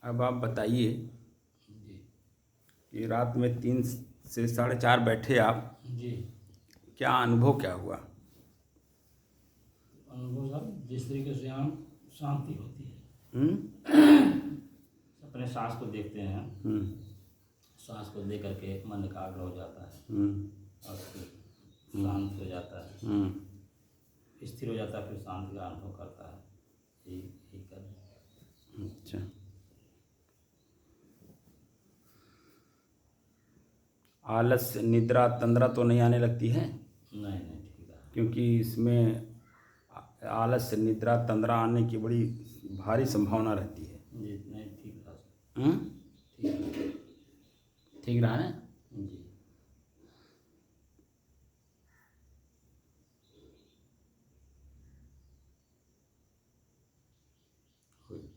अब आप बताइए जी कि रात में 3 से 4:30 बैठे आप, जी। क्या अनुभव क्या हुआ? अनुभव साहब, जिस तरीके से हम शांति होती है, हम्म। अपने सांस को देखते हैं, हम्म। सांस को देख करके मन एकाग्र हो जाता है हम्म। और फिर शांत हो जाता है, हम्म। स्थिर हो जाता है, फिर शांति का अनुभव करता है। यही कर रहे हैं। अच्छा, आलस निद्रा तंद्रा तो नहीं आने लगती है? नहीं नहीं, ठीक है। क्योंकि इसमें आलस निद्रा तंद्रा आने की बड़ी भारी संभावना रहती है। जी नहीं, ठीक रहा सर। हम्म। ठीक है। ठीक रहा है। जी। कोई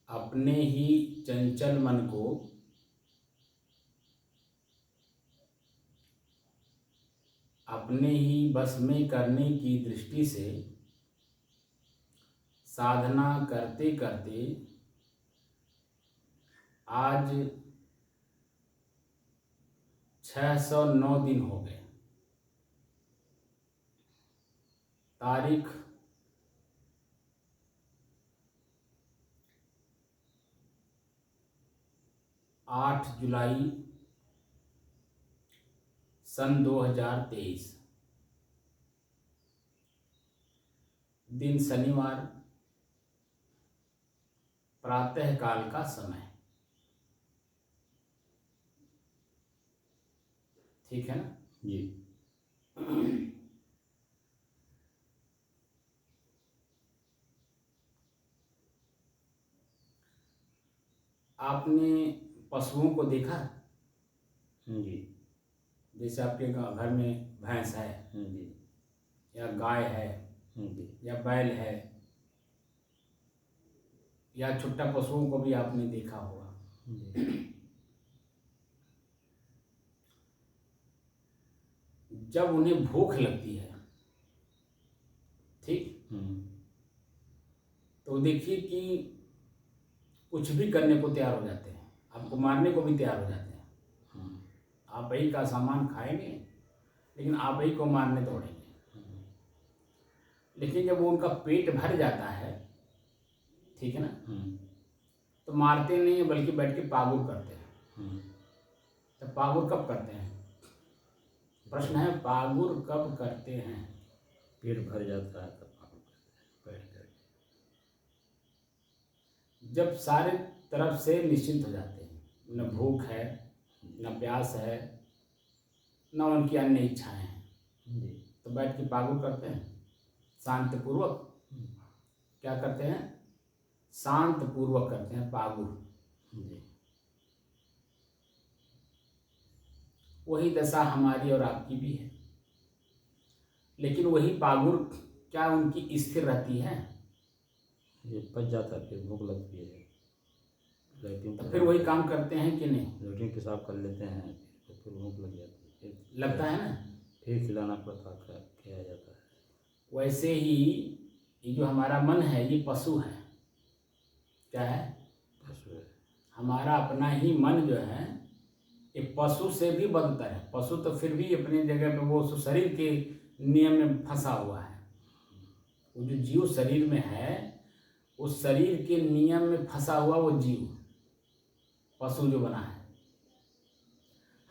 अपने ही चंचल मन को अपने ही बस में करने की दृष्टि से साधना करते करते आज 609 दिन हो गए। तारीख 8 जुलाई सन 2023, दिन शनिवार, प्रातः काल का समय। ठीक है ना? जी। आपने पशुओं को देखा? जी। जैसे आपके घर में भैंस है जी। या गाय है जी। या बैल है या छुट्टा पशुओं को भी आपने देखा होगा। जी। जब उन्हें भूख लगती है, ठीक, तो देखिए कि कुछ भी करने को तैयार हो जाते हैं, आपको मारने को भी तैयार हो जाते हैं। आप ही का सामान खाएंगे लेकिन आप ही को मारने दौड़ेंगे। लेकिन जब वो उनका पेट भर जाता है, ठीक है ना, तो मारते नहीं है बल्कि बैठ के पागुर करते हैं। तो पागुर कब करते हैं? प्रश्न है, पागुर कब करते हैं? पेट भर जाता है तब पागुर करते हैं, बैठ करके। जब सारे तरफ से निश्चिंत हो जाते हैं, न भूख है, न प्यास है, न उनकी अन्य इच्छाएं हैं, तो बैठ के पागुर करते हैं शांतपूर्वक। क्या करते हैं? शांत पूर्वक करते हैं पागुर। वही दशा हमारी और आपकी भी है। लेकिन वही पागुर क्या उनकी स्थिर रहती है? ये पच जाता है, फिर भूख लगती है, तो फिर वही काम करते हैं कि नहीं? लेटरिन पेशाब कर लेते हैं, फिर भूख लग जाती है, लगता है ना? फिर खिलाना पड़ता है, किया जाता है। वैसे ही ये जो हमारा मन है ये पशु है। क्या है? पशु है। हमारा अपना ही मन जो है ये पशु से भी बदतर है। पशु तो फिर भी अपनी जगह पे वो शरीर के नियम में फंसा हुआ है। वो जो जीव शरीर में है, उस शरीर के नियम में फंसा हुआ वो जीव, पशु जो बना है।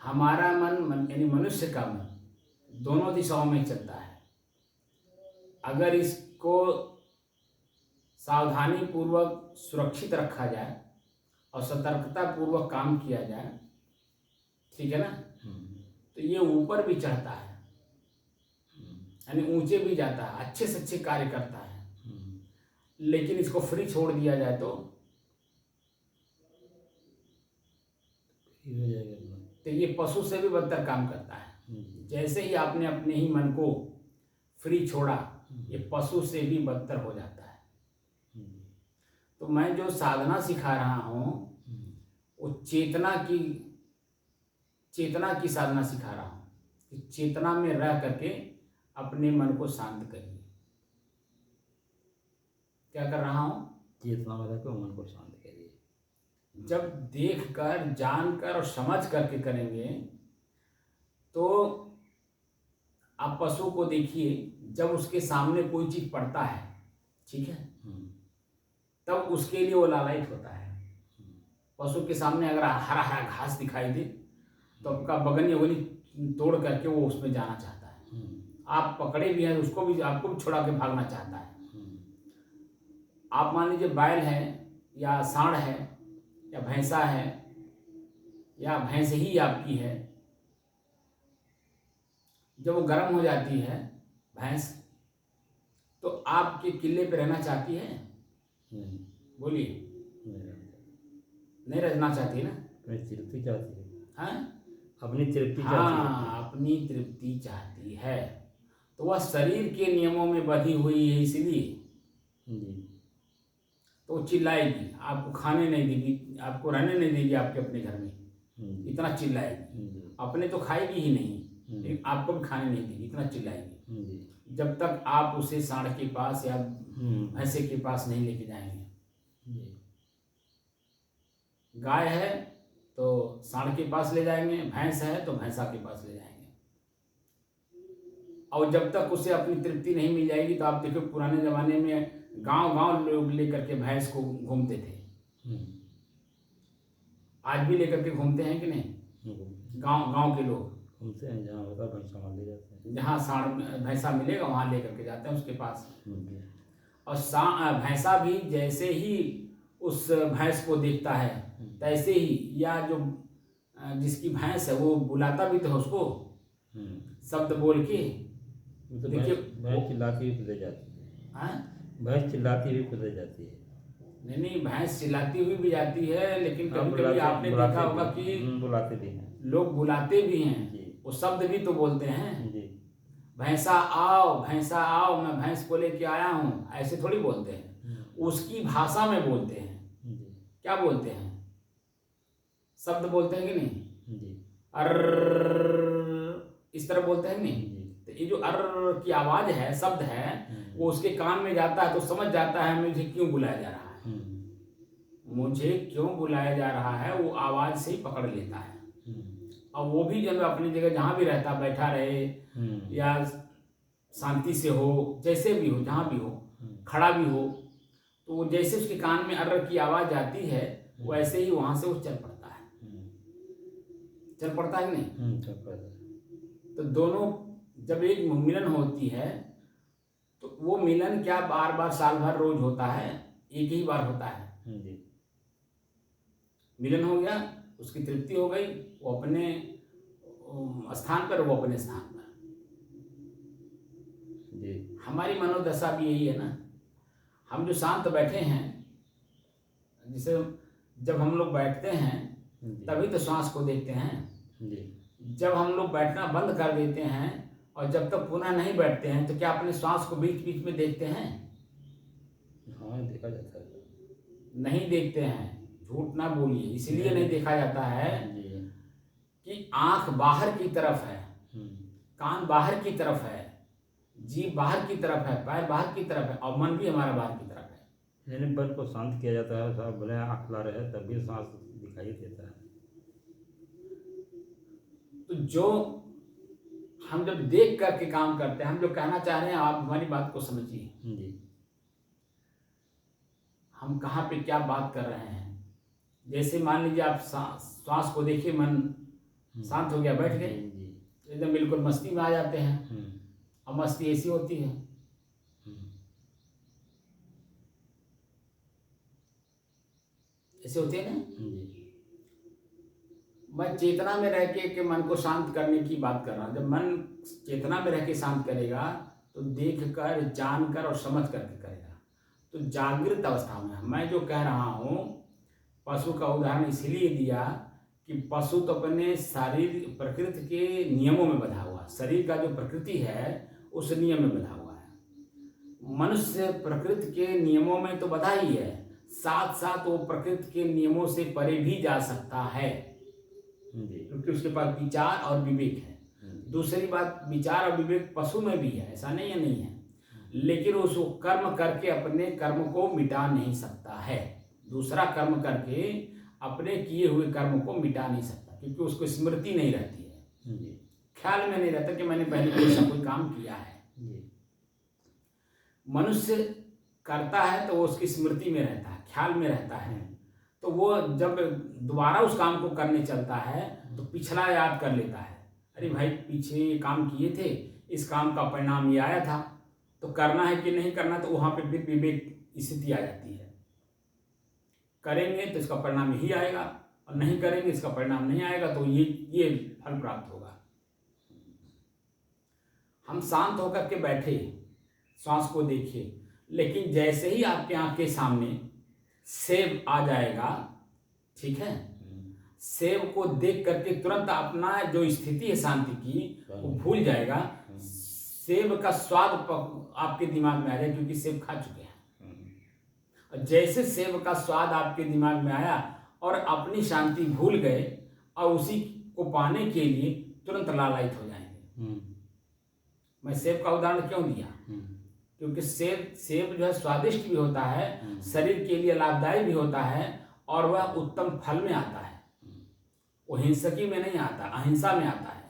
हमारा मन यानी मनुष्य का मन दोनों दिशाओं में चलता है। अगर इसको सावधानी पूर्वक सुरक्षित रखा जाए और सतर्कता पूर्वक काम किया जाए, ठीक है ना, तो ये ऊपर भी चढ़ता है, यानी ऊंचे भी जाता है, अच्छे से अच्छे कार्य करता है। लेकिन इसको फ्री छोड़ दिया जाए तो ये पशु से भी बदतर काम करता है। जैसे ही आपने अपने ही मन को फ्री छोड़ा, ये पशु से भी बदतर हो जाता है। तो मैं जो साधना सिखा रहा हूँ वो चेतना की साधना सिखा रहा हूँ कि चेतना में रह करके अपने मन को शांत करिए। क्या कर रहा हूँ? चेतना में रहकर मन को शांत करिए। जब देख कर, जान कर और समझ करके करेंगे तो आप पशु को देखिए, जब उसके सामने कोई चीज पड़ता है, ठीक है, तब उसके लिए वो लालायित होता है। पशु के सामने अगर हरा हरा घास दिखाई दे तो आपका बगनी वगनी तोड़ करके वो उसमें जाना चाहता है। आप पकड़े भी हैं, उसको भी, आपको भी छुड़ा के भागना चाहता है। आप मान लीजिए बैल है या सांड है या भैंसा है या भैंस ही आपकी है, जब वो गर्म हो जाती है भैंस, तो आपके किले पे रहना चाहती है? बोलिए, नहीं रहना चाहती ना? तृप्ति चाहती है। हाँ, अपनी तृप्ति चाहती है। हाँ, अपनी तृप्ति चाहती है। तो वह शरीर के नियमों में बंधी हुई है, इसलिए तो चिल्लाएगी, आपको खाने नहीं देगी, आपको रहने नहीं देगी आपके अपने घर में, इतना चिल्लाएगी। अपने तो खाएगी ही नहीं, लेकिन आपको भी खाने नहीं देगी, इतना चिल्लाएगी, जब तक आप उसे सांड के पास या भैंसे के पास नहीं लेके जाएंगे। गाय है तो सांड के पास ले जाएंगे, भैंस है तो भैंसा के पास ले जाएंगे। और जब तक उसे अपनी तृप्ति नहीं मिल जाएगी, तो आप देखो पुराने जमाने में गांव लोग लेकर के भैंस को घूमते थे। आज भी लेकर के घूमते हैं कि नहीं? गांव के लोग घूमते हैं, जहाँ होता है भैंसा ले जाते हैं, जहाँ सांड भैंसा मिलेगा वहाँ लेकर के जाते हैं उसके पास। और भैंसा भी जैसे ही उस भैंस को देखता है तैसे ही, या जो जिसकी भैंस है वो बुलाता भी तो है उसको शब्द बोल के। देखिए भैंस चिल्लाती हुई ले जाती है। भैंस चिल्लाती हुई खुद जाती है। नहीं, भैंस चिल्लाती हुई भी जाती है, लेकिन कभी कभी आपने देखा होगा कि बुलाते भी हैं, लोग बुलाते भी हैं, वो शब्द भी तो बोलते हैं। भैंसा आओ, मैं भैंस को लेके आया हूँ, ऐसे थोड़ी बोलते हैं, उसकी भाषा में बोलते हैं। क्या बोलते हैं? शब्द बोलते हैं कि नहीं? अर्र, इस तरह बोलते हैं नहीं? तो ये जो अर्र की आवाज है, शब्द है, वो उसके कान में जाता है तो समझ जाता है मुझे क्यों बुलाया जा रहा है। मुझे क्यों बुलाया जा रहा है वो आवाज से ही पकड़ लेता है। और वो भी जब अपनी जगह जहाँ भी रहता, बैठा रहे या शांति से हो, जैसे भी हो, जहाँ भी हो, खड़ा भी हो, तो वो जैसे उसके कान में अर्र की आवाज आती है, वैसे ही वहां से वो चल पड़ता है। चल पड़ता है कि नहीं? चल पड़ता है। तो दोनों जब एक मिलन होती है, तो वो मिलन क्या बार बार साल भर रोज होता है? एक ही बार होता है। मिलन हो गया, उसकी तृप्ति हो गई, वो अपने स्थान पर, वो अपने स्थान पर। हमारी मनोदशा भी यही है ना। हम जो शांत बैठे हैं, जिसे जब हम लोग बैठते हैं तभी तो श्वास को देखते हैं। जब हम लोग बैठना बंद कर देते हैं और जब तक पुनः नहीं बैठते हैं, तो क्या अपने श्वास को बीच बीच में देखते हैं? हाँ, देखा जाता है। नहीं देखते हैं, झूठ ना बोलिए। इसलिए नहीं देखा जाता है कि आंख बाहर की तरफ है, कान बाहर की तरफ है, जीभ बाहर की तरफ है, पैर बाहर की तरफ है, और मन भी हमारा बाहर की तरफ है। यानी मन को शांत किया जाता है, सब भले आँख खुला रहे तब भी सांस दिखाई देता है। तो जो हम जब देख करके काम करते हैं, हम जो कहना चाह रहे हैं आप हमारी बात को समझिए, जी। हम कहाँ पे क्या बात कर रहे हैं। जैसे मान लीजिए आप श्वास को देखिए, मन शांत हो गया, बैठ गए, एकदम बिल्कुल मस्ती में आ जाते हैं। और मस्ती ऐसी होती है, ऐसे होती है ना। मैं चेतना में रह के मन को शांत करने की बात कर रहा हूँ। जब मन चेतना में रह के शांत करेगा तो देख कर, जान कर और समझ करके करेगा। तो जागृत अवस्था में मैं जो कह रहा हूँ, पशु का उदाहरण इसलिए दिया कि पशु तो अपने शरीर प्रकृति के नियमों में बंधा हुआ, शरीर का जो प्रकृति है उस नियम में बंधा हुआ है। मनुष्य प्रकृति के नियमों में तो बंधा ही है, साथ साथ वो प्रकृति के नियमों से परे भी जा सकता है, क्योंकि उसके पास विचार और विवेक है। दूसरी बात, विचार और विवेक पशु में भी है, ऐसा नहीं है नहीं है, लेकिन उसको कर्म करके अपने कर्म को मिटा नहीं सकता है। दूसरा कर्म करके अपने किए हुए कर्म को मिटा नहीं सकता, क्योंकि उसको स्मृति नहीं रहती है, ख्याल में नहीं रहता कि मैंने पहले कोई काम किया है। मनुष्य करता है तो वो उसकी स्मृति में रहता है, ख्याल में रहता है। तो वो जब दोबारा उस काम को करने चलता है तो पिछला याद कर लेता है, अरे भाई पीछे ये काम किए थे, इस काम का परिणाम ये आया था, तो करना है कि नहीं करना। तो वहाँ पे फिर विवेक स्थिति आ जाती है, करेंगे तो इसका परिणाम यही आएगा, और नहीं करेंगे इसका परिणाम नहीं आएगा, तो ये फल प्राप्त होगा। हम शांत होकर के बैठे, श्वास को देखिए, लेकिन जैसे ही आपके आँख के सामने सेब आ जाएगा, ठीक है, सेब को देख करके तुरंत अपना जो स्थिति है शांति की वो भूल जाएगा। सेब का स्वाद आपके दिमाग में आ जाए, क्योंकि सेब खा चुके हैं। और जैसे सेब का स्वाद आपके दिमाग में आया और अपनी शांति भूल गए, और उसी को पाने के लिए तुरंत लालायित हो जाएंगे। मैं सेब का उदाहरण क्यों दिया, क्योंकि सेब जो है स्वादिष्ट भी होता है, शरीर के लिए लाभदायी भी होता है, और वह उत्तम फल में आता है। वो हिंसकी में नहीं आता, अहिंसा में आता है।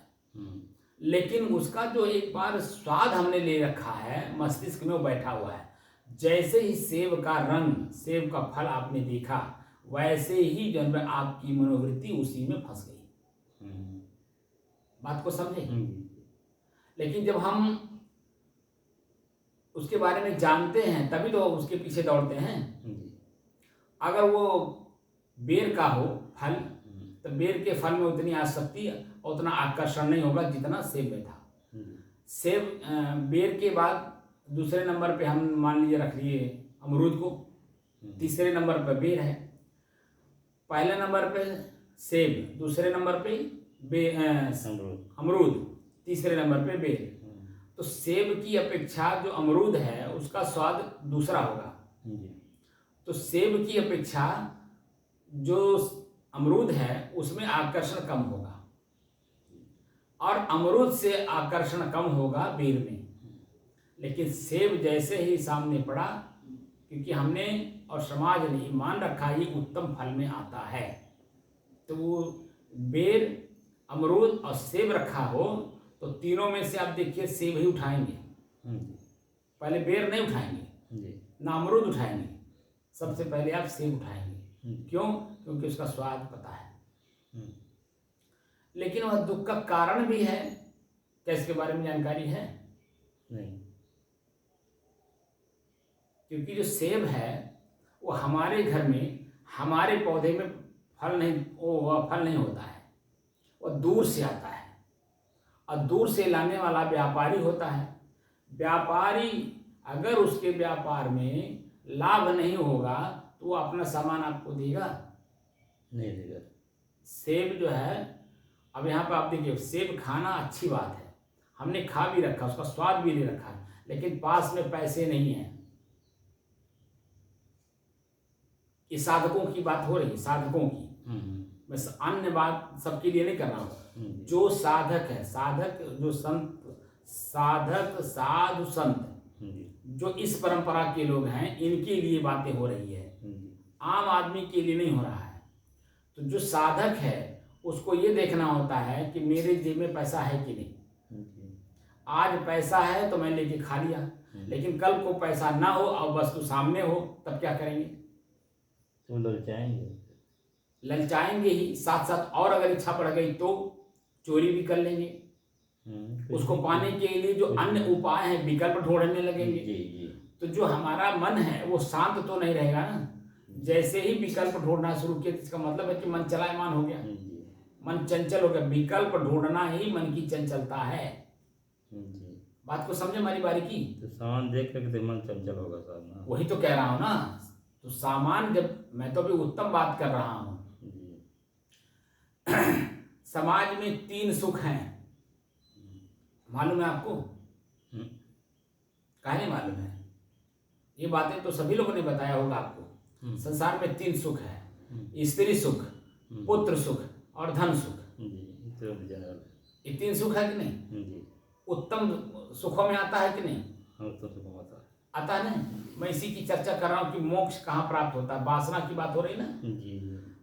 लेकिन उसका जो एक बार स्वाद हमने ले रखा है, मस्तिष्क में वो बैठा हुआ है। जैसे ही सेब का रंग, सेब का फल आपने देखा, वैसे ही जो है आपकी मनोवृत्ति उसी में फंस गई। बात को समझे। लेकिन जब हम उसके बारे में जानते हैं तभी तो उसके पीछे दौड़ते हैं। अगर वो बेर का हो फल, तो बेर के फल में उतनी आसक्ति और उतना आकर्षण नहीं होगा जितना सेब में था। सेब बेर के बाद दूसरे नंबर पे हम मान लीजिए रख लिए अमरूद को, तीसरे नंबर पे बेर है, पहले नंबर पे सेब, दूसरे नंबर पे अमरूद, तीसरे नंबर पे बेर। तो सेब की अपेक्षा जो अमरूद है उसका स्वाद दूसरा होगा। तो सेब की अपेक्षा जो अमरूद है उसमें आकर्षण कम होगा, और अमरूद से आकर्षण कम होगा बेर में। लेकिन सेब जैसे ही सामने पड़ा, क्योंकि हमने और समाज ने मान रखा ये उत्तम फल में आता है, तो वो बेर, अमरूद और सेब रखा हो तो तीनों में से आप देखिए सेब ही उठाएंगे, पहले बेर नहीं उठाएंगे ना अमरूद उठाएंगे, सबसे पहले आप सेब उठाएंगे। क्यों? क्योंकि उसका स्वाद पता है। लेकिन वह दुख का कारण भी है, क्या इसके बारे में जानकारी है? नहीं। क्योंकि जो सेब है वो हमारे घर में, हमारे पौधे में फल नहीं होता है, वह दूर से आता है, और दूर से लाने वाला व्यापारी होता है। व्यापारी अगर उसके व्यापार में लाभ नहीं होगा तो वो अपना सामान आपको देगा? नहीं देगा। सेब जो है, अब यहाँ पर आप देखिए, सेब खाना अच्छी बात है, हमने खा भी रखा, उसका स्वाद भी ले रखा है, लेकिन पास में पैसे नहीं है। ये साधकों की बात हो रही है, साधकों की। मैं अन्य बात सबके लिए नहीं कर रहा हूँ। जो साधक है, साधक जो संत, साधक साधु संत, जो इस परंपरा के लोग हैं, इनके लिए बातें हो रही है, आम आदमी के लिए नहीं हो रहा है। तो जो साधक है उसको ये देखना होता है कि मेरे जेब में पैसा है कि नहीं। आज पैसा है तो मैं लेके खा लिया, लेकिन कल को पैसा ना हो और वस्तु सामने हो तब क्या करेंगे? तो ललचाएंगे ही, साथ साथ और अगर इच्छा बढ़ गई तो चोरी भी कर लेंगे। उसको पाने के लिए जो अन्य उपाय हैं, विकल्प ढूंढने लगेंगे। तो जो हमारा मन है वो शांत तो नहीं रहेगा ना। जैसे ही विकल्प ढूंढना शुरू किया, इसका मतलब है कि मन चलायमान हो गया, मन चंचल हो गया। विकल्प ढूंढना ही मन की चंचलता है। बात को समझे हमारी बारीकी? तो सामान देख करके तो मन चंचल होगा साहब ना। वही तो कह रहा हूँ ना। तो सामान, जब मैं तो अभी उत्तम बात कर रहा हूँ। समाज में 3 सुख हैं, मालूम है आपको? काहे नहीं मालूम है? ये बातें तो सभी लोगों ने बताया होगा आपको। संसार में 3 सुख है, स्त्री सुख, पुत्र सुख और धन सुख। ये 3 सुख है कि नहीं? उत्तम सुखों में आता है कि नहीं? आता है ना। मैं इसी की चर्चा कर रहा हूँ कि मोक्ष कहाँ प्राप्त होता है। वासना की बात हो रही ना।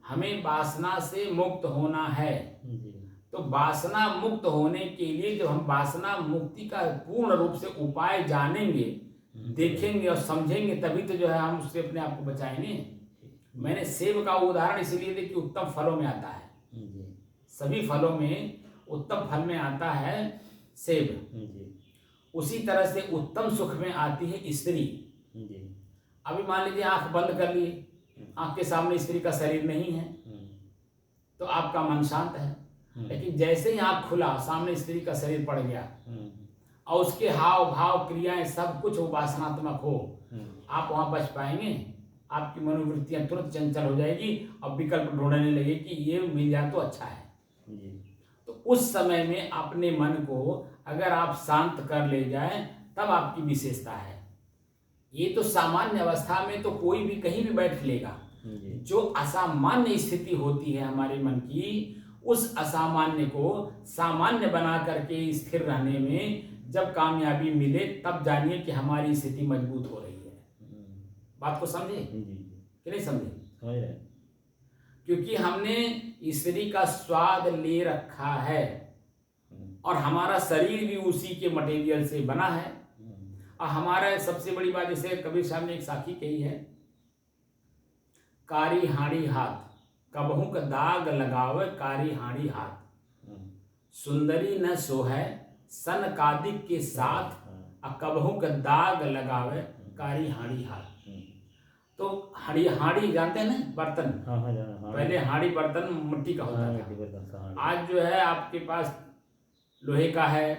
हमें वासना से मुक्त होना है। तो वासना मुक्त होने के लिए जब हम वासना मुक्ति का पूर्ण रूप से उपाय जानेंगे, देखेंगे और समझेंगे, तभी तो जो है हम उससे अपने आप को बचाएंगे। मैंने सेब का उदाहरण इसलिए दिया कि उत्तम फलों में आता है। सभी फलों में उत्तम फल में आता है सेब। उसी तरह से उत्तम सुख में आती है स्त्री। अभी मान लीजिए आंख बंद कर लिए, आंख के सामने स्त्री का शरीर नहीं है, तो आपका मन शांत है। लेकिन जैसे ही आंख खुला, सामने स्त्री का शरीर पड़ गया और उसके हाव भाव क्रियाएं सब कुछ वासनात्मक हो, आप वहां बच पाएंगे? आपकी मनोवृत्तियां तुरंत चंचल हो जाएगी और विकल्प ढूंढने लगे कि ये मिल जाए तो अच्छा है। तो उस समय में अपने मन को अगर आप शांत कर ले जाए, तब आपकी विशेषता है। ये तो सामान्य अवस्था में तो कोई भी कहीं भी बैठ लेगा। जो असामान्य स्थिति होती है हमारे मन की, उस असामान्य को सामान्य बना करके स्थिर रहने में जब कामयाबी मिले, तब जानिए कि हमारी स्थिति मजबूत हो रही है। बात को समझे कि नहीं समझे? समझ रहे। क्योंकि हमने स्त्री का स्वाद ले रखा है और हमारा शरीर भी उसी के मटेरियल से बना है। और हमारा सबसे बड़ी बात, जैसे कबीर साहब ने एक साखी कही है, कारी हाड़ी हाथ कबहू का दाग लगावे, कारी हाड़ी हाथ सुंदरी न सोहे सन कादिक के साथ, कबहू का दाग लगावे, कारी हाड़ी हाथ। तो हाड़ी जानते हैं ना, बर्तन। पहले हाड़ी बर्तन मिट्टी का होता था। आज जो है आपके पास लोहे का है,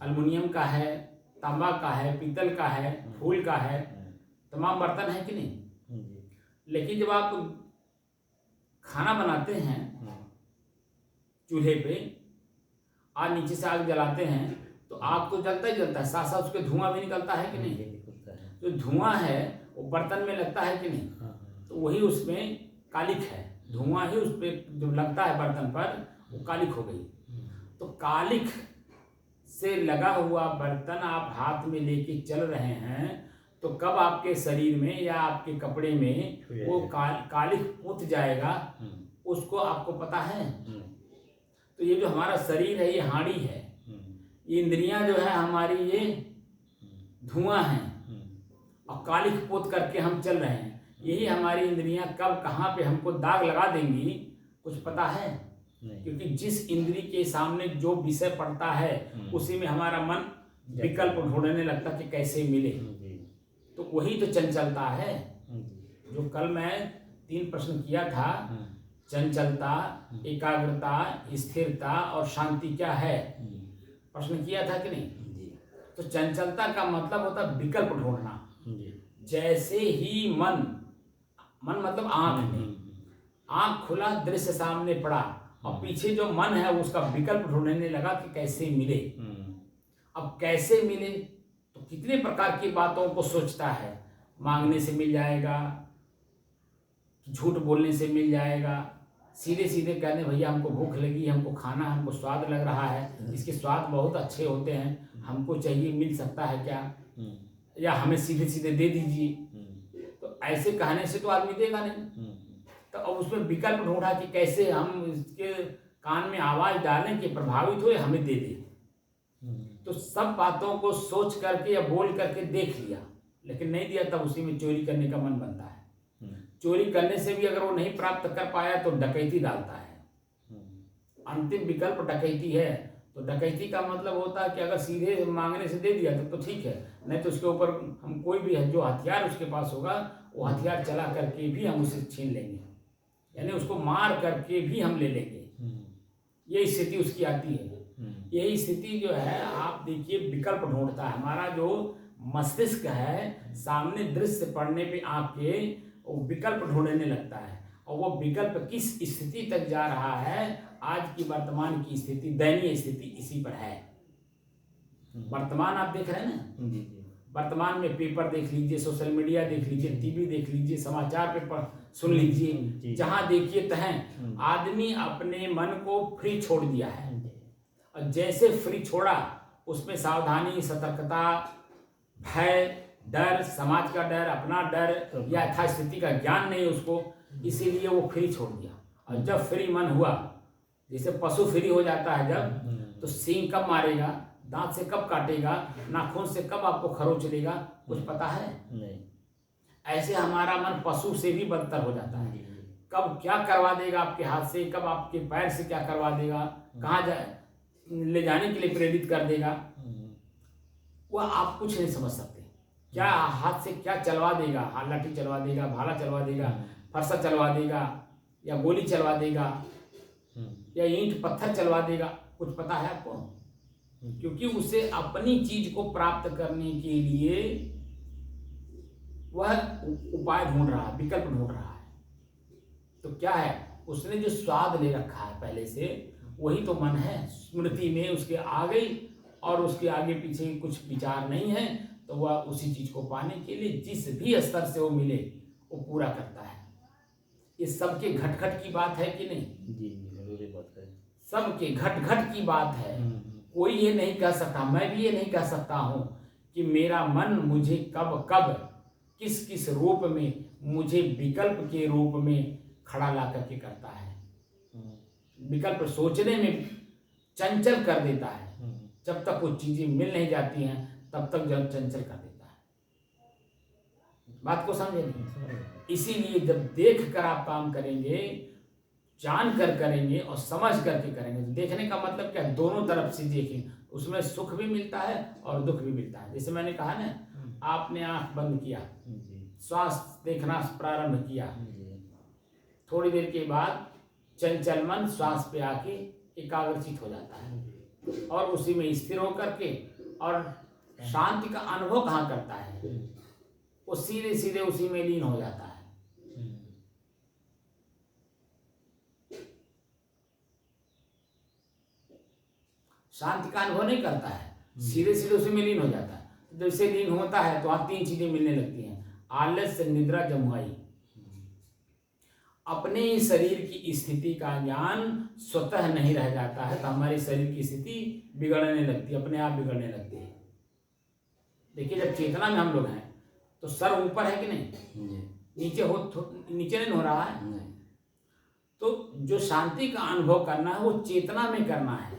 एल्युमिनियम का है, तांबा का है, पीतल का है, फूल का है, तमाम बर्तन है कि नहीं? लेकिन जब आप खाना बनाते हैं चूल्हे पे और नीचे से आग जलाते हैं, तो आग तो जलता ही जलता है, साथ साथ उसके धुआं भी निकलता है कि नहीं? जो धुआं है वो बर्तन में लगता है कि नहीं? तो वही उसमें कालिक है। धुआं ही उस पर जो लगता है बर्तन पर, वो कालिक हो गई। तो कालिक से लगा हुआ बर्तन आप हाथ में लेके चल रहे हैं, तो कब आपके शरीर में या आपके कपड़े में वो कालिक पुत जाएगा, उसको आपको पता है? तो ये जो हमारा शरीर है, ये हाड़ी है। ये इंद्रियां जो है हमारी, ये धुआं है और कालिक पोत करके हम चल रहे हैं। यही हमारी इंद्रियां कब कहाँ पे हमको दाग लगा देंगी, कुछ पता है? क्योंकि जिस इंद्री के सामने जो विषय पड़ता है, उसी में हमारा मन विकल्प ढूंढने लगता कि कैसे मिले। तो वही तो चंचलता है। जो कल मैं 3 प्रश्न किया था, चंचलता, एकाग्रता, स्थिरता और शांति क्या है, प्रश्न किया था कि नहीं? तो चंचलता का मतलब होता है विकल्प ढूंढना। जैसे ही मन मतलब आंख में, आंख खुला, दृश्य सामने पड़ा और पीछे जो मन है उसका विकल्प ढूंढने लगा कि कैसे मिले। अब कैसे मिले, तो कितने प्रकार की बातों को सोचता है। मांगने से मिल जाएगा, झूठ बोलने से मिल जाएगा, सीधे सीधे कहने भैया हमको भूख लगी, हमको खाना, हमको स्वाद लग रहा है, इसके स्वाद बहुत अच्छे होते हैं, हमको चाहिए, मिल सकता है क्या, या हमें सीधे सीधे दे दीजिए। तो ऐसे कहने से तो आदमी देगा नहीं। तो अब उसमें विकल्प ढूंढा कि कैसे हम इसके कान में आवाज़ डालें कि प्रभावित हुए हमें दे दे। तो सब बातों को सोच करके या बोल करके देख लिया, लेकिन नहीं दिया, तब उसी में चोरी करने का मन बनता है। चोरी करने से भी अगर वो नहीं प्राप्त कर पाया तो डकैती डालता है। अंतिम विकल्प डकैती है। तो डकैती का मतलब होता है कि अगर सीधे मांगने से दे दिया तो ठीक है, नहीं तो उसके ऊपर हम कोई भी है जो हथियार उसके पास होगा वो हथियार चला करके भी हम उसे छीन लेंगे, यानी उसको मार करके भी हम ले लेंगे। ये स्थिति उसकी आती है। यही स्थिति जो है आप देखिए विकल्प ढूंढता है। हमारा जो मस्तिष्क है सामने दृश्य पढ़ने पे आपके वो विकल्प ढूंढने लगता है, और वो विकल्प किस स्थिति तक जा रहा है, आज की वर्तमान की स्थिति, दयनीय स्थिति इसी पर है। वर्तमान आप देख रहे हैं ना, वर्तमान में पेपर देख लीजिए, सोशल मीडिया देख लीजिए, टीवी देख लीजिए, समाचार पेपर सुन लीजिए, जहां देखिए तहें आदमी अपने मन को फ्री छोड़ दिया है। और जैसे फ्री छोड़ा उसमें सावधानी, सतर्कता, भय, डर, समाज का डर, अपना डर या यथास्थिति का ज्ञान नहीं उसको, इसीलिए वो फ्री छोड़ दिया। और जब फ्री मन हुआ, जैसे पशु फ्री हो जाता है जब, तो सींग कब मारेगा, दांत से कब काटेगा, नाखून से कब आपको खरोच लेगा, कुछ पता है नहीं। ऐसे हमारा मन पशु से भी बदतर हो जाता है। कब क्या करवा देगा आपके हाथ से, कब आपके पैर से क्या करवा देगा, कहाँ ले जाने के लिए प्रेरित कर देगा, वह आप कुछ नहीं समझ सकते। क्या हाथ से क्या चलवा देगा, लाठी चलवा देगा, भाला चलवा देगा, फरसा चलवा देगा, या गोली चलवा देगा, या ईंट पत्थर चलवा देगा, कुछ पता है आपको? क्योंकि उसे अपनी चीज को प्राप्त करने के लिए वह उपाय ढूंढ रहा है, विकल्प ढूंढ रहा है। तो क्या है, उसने जो स्वाद ले रखा है पहले से, वही तो मन है, स्मृति में उसके आ गई, और उसके आगे पीछे कुछ विचार नहीं है, तो वह उसी चीज को पाने के लिए जिस भी स्तर से वो मिले वो पूरा करता है। ये सबके घट घट की बात है कि नहीं? जी जरूरी बात है, सबके घट घट की बात है। कोई ये नहीं कह सकता, मैं भी ये नहीं कह सकता हूं कि मेरा मन मुझे कब कब किस किस रूप में, मुझे विकल्प के रूप में खड़ा ला करके करता है। विकल्प सोचने में चंचल कर देता है, जब तक वो चीजें मिल नहीं जाती हैं तब तक जब चंचल कर देता है। बात को समझे नहीं? इसीलिए जब देख कर आप काम करेंगे, जान कर करेंगे और समझ करके करेंगे। तो देखने का मतलब क्या है, दोनों तरफ से देखें, उसमें सुख भी मिलता है और दुख भी मिलता है। जैसे मैंने कहा ना, आपने आंख बंद किया, श्वास देखना प्रारंभ किया, थोड़ी देर के बाद चंचल मन श्वास पे आके एकाग्रचित हो जाता है, और उसी में स्थिर होकर के और शांति का अनुभव कहाँ करता है, वो सीधे सीधे उसी में लीन हो जाता है। शांति का अनुभव नहीं करता है, सीधे सीधे उसी में लीन हो जाता है। तो जैसे लीन होता है तो वहां तीन चीजें मिलने लगती हैं, आलस्य, निद्रा, जमुआई। अपने शरीर की स्थिति का ज्ञान स्वतः नहीं रह जाता है, तो हमारी शरीर की स्थिति बिगड़ने लगती है, अपने आप बिगड़ने लगती है। देखिए जब चेतना में हम लोग हैं तो सर ऊपर है कि नहीं, नीचे नहीं हो रहा है। तो जो शांति का अनुभव करना है वो चेतना में करना है।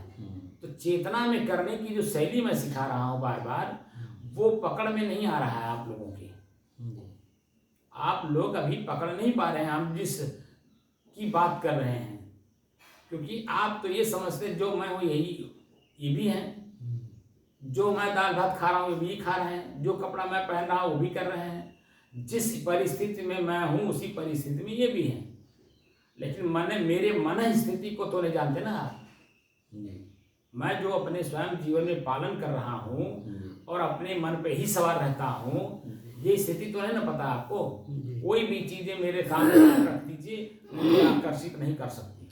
तो चेतना में करने की जो शैली मैं सिखा रहा हूं बार बार, वो पकड़ में नहीं आ रहा है आप लोगों के। आप लोग अभी पकड़ नहीं पा रहे हैं हम जिस की बात कर रहे हैं, क्योंकि आप तो ये समझते जो मैं हूँ यही ये भी हैं, जो मैं दाल भात खा रहा हूँ ये भी खा रहे हैं, जो कपड़ा मैं पहन रहा हूँ वो भी कर रहे हैं, जिस परिस्थिति में मैं हूँ उसी परिस्थिति में ये भी हैं। लेकिन मेरे मन स्थिति को तो नहीं जानते ना आप। मैं जो अपने स्वयं जीवन में पालन कर रहा हूँ और अपने मन पे ही सवार रहता हूँ, ये स्थिति तो नहीं ना पता आपको। कोई भी चीजें मेरे सामने रख दीजिए, मुझे आकर्षित नहीं कर सकती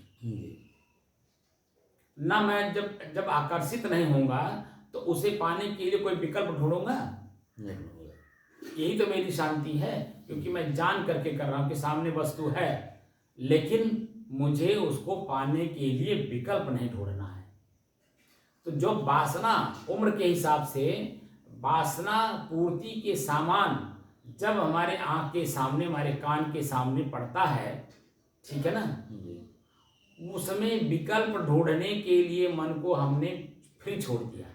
ना। मैं जब आकर्षित नहीं होऊंगा तो उसे पाने के लिए कोई विकल्प ढूंढूंगा? यही तो मेरी शांति है, क्योंकि मैं जान करके कर रहा हूँ कि सामने वस्तु है, लेकिन मुझे उसको पाने के लिए विकल्प नहीं ढूंढना है। तो जो वासना उम्र के हिसाब से वासना पूर्ति के सामान जब हमारे आंख के सामने, हमारे कान के सामने पड़ता है, ठीक है ना, उसमें विकल्प ढूंढने के लिए मन को हमने फ्री छोड़ दिया।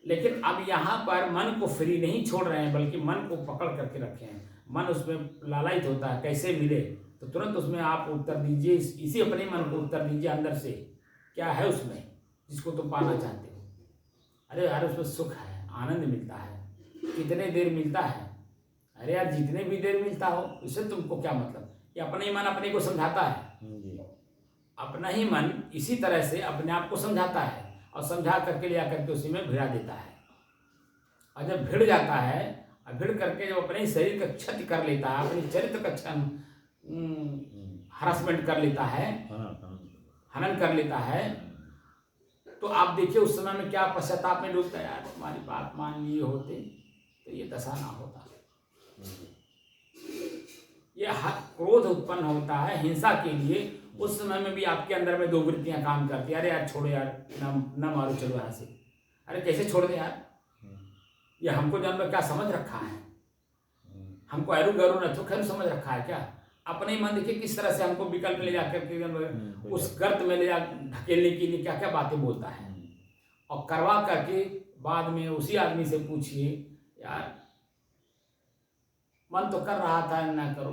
लेकिन अब यहाँ पर मन को फ्री नहीं छोड़ रहे हैं, बल्कि मन को पकड़ करके रखे हैं। मन उसमें लालायित होता है, कैसे मिले, तो तुरंत उसमें आप उत्तर दीजिए, इसी अपने मन को उत्तर दीजिए अंदर से, क्या है उसमें जिसको तुम पाना चाहते हो। अरे यार उसमें सुख है, आनंद मिलता है, कितने देर मिलता है, अरे यार जितने भी देर मिलता हो, इससे तुमको क्या मतलब। ये अपना ही मन अपने को समझाता है, अपना ही मन इसी तरह से अपने आप को समझाता है और समझा करके ले आकर के उसी में भिड़ा देता है। और जब भिड़ जाता है और भिड़ करके जब अपने शरीर का क्षति कर लेता है, अपने चरित्र का हरासमेंट कर लेता है, हनन कर लेता है, तो आप देखिए उस समय में क्या पश्चाताप में डूबता है, यार तुम्हारी बात मान लिए होते तो ये दशा ना होता। ये क्रोध उत्पन्न होता है हिंसा के लिए। उस समय में भी आपके अंदर में दो वृत्तियां काम करती है, अरे यार छोड़ो यार, न मारो, चलो यहाँ से। अरे कैसे छोड़ दे यार, ये हमको जानवर क्या समझ रखा है, हमको ऐरू गैरू न तो खैर समझ रखा है क्या। अपने ही मन देखिए किस तरह से हमको विकल्प ले जाकर के उस गर्त में ले जा ढकेलने के लिए क्या क्या बातें बोलता है। और करवा करके बाद में उसी आदमी से पूछिए, यार मन तो कर रहा था ना करो,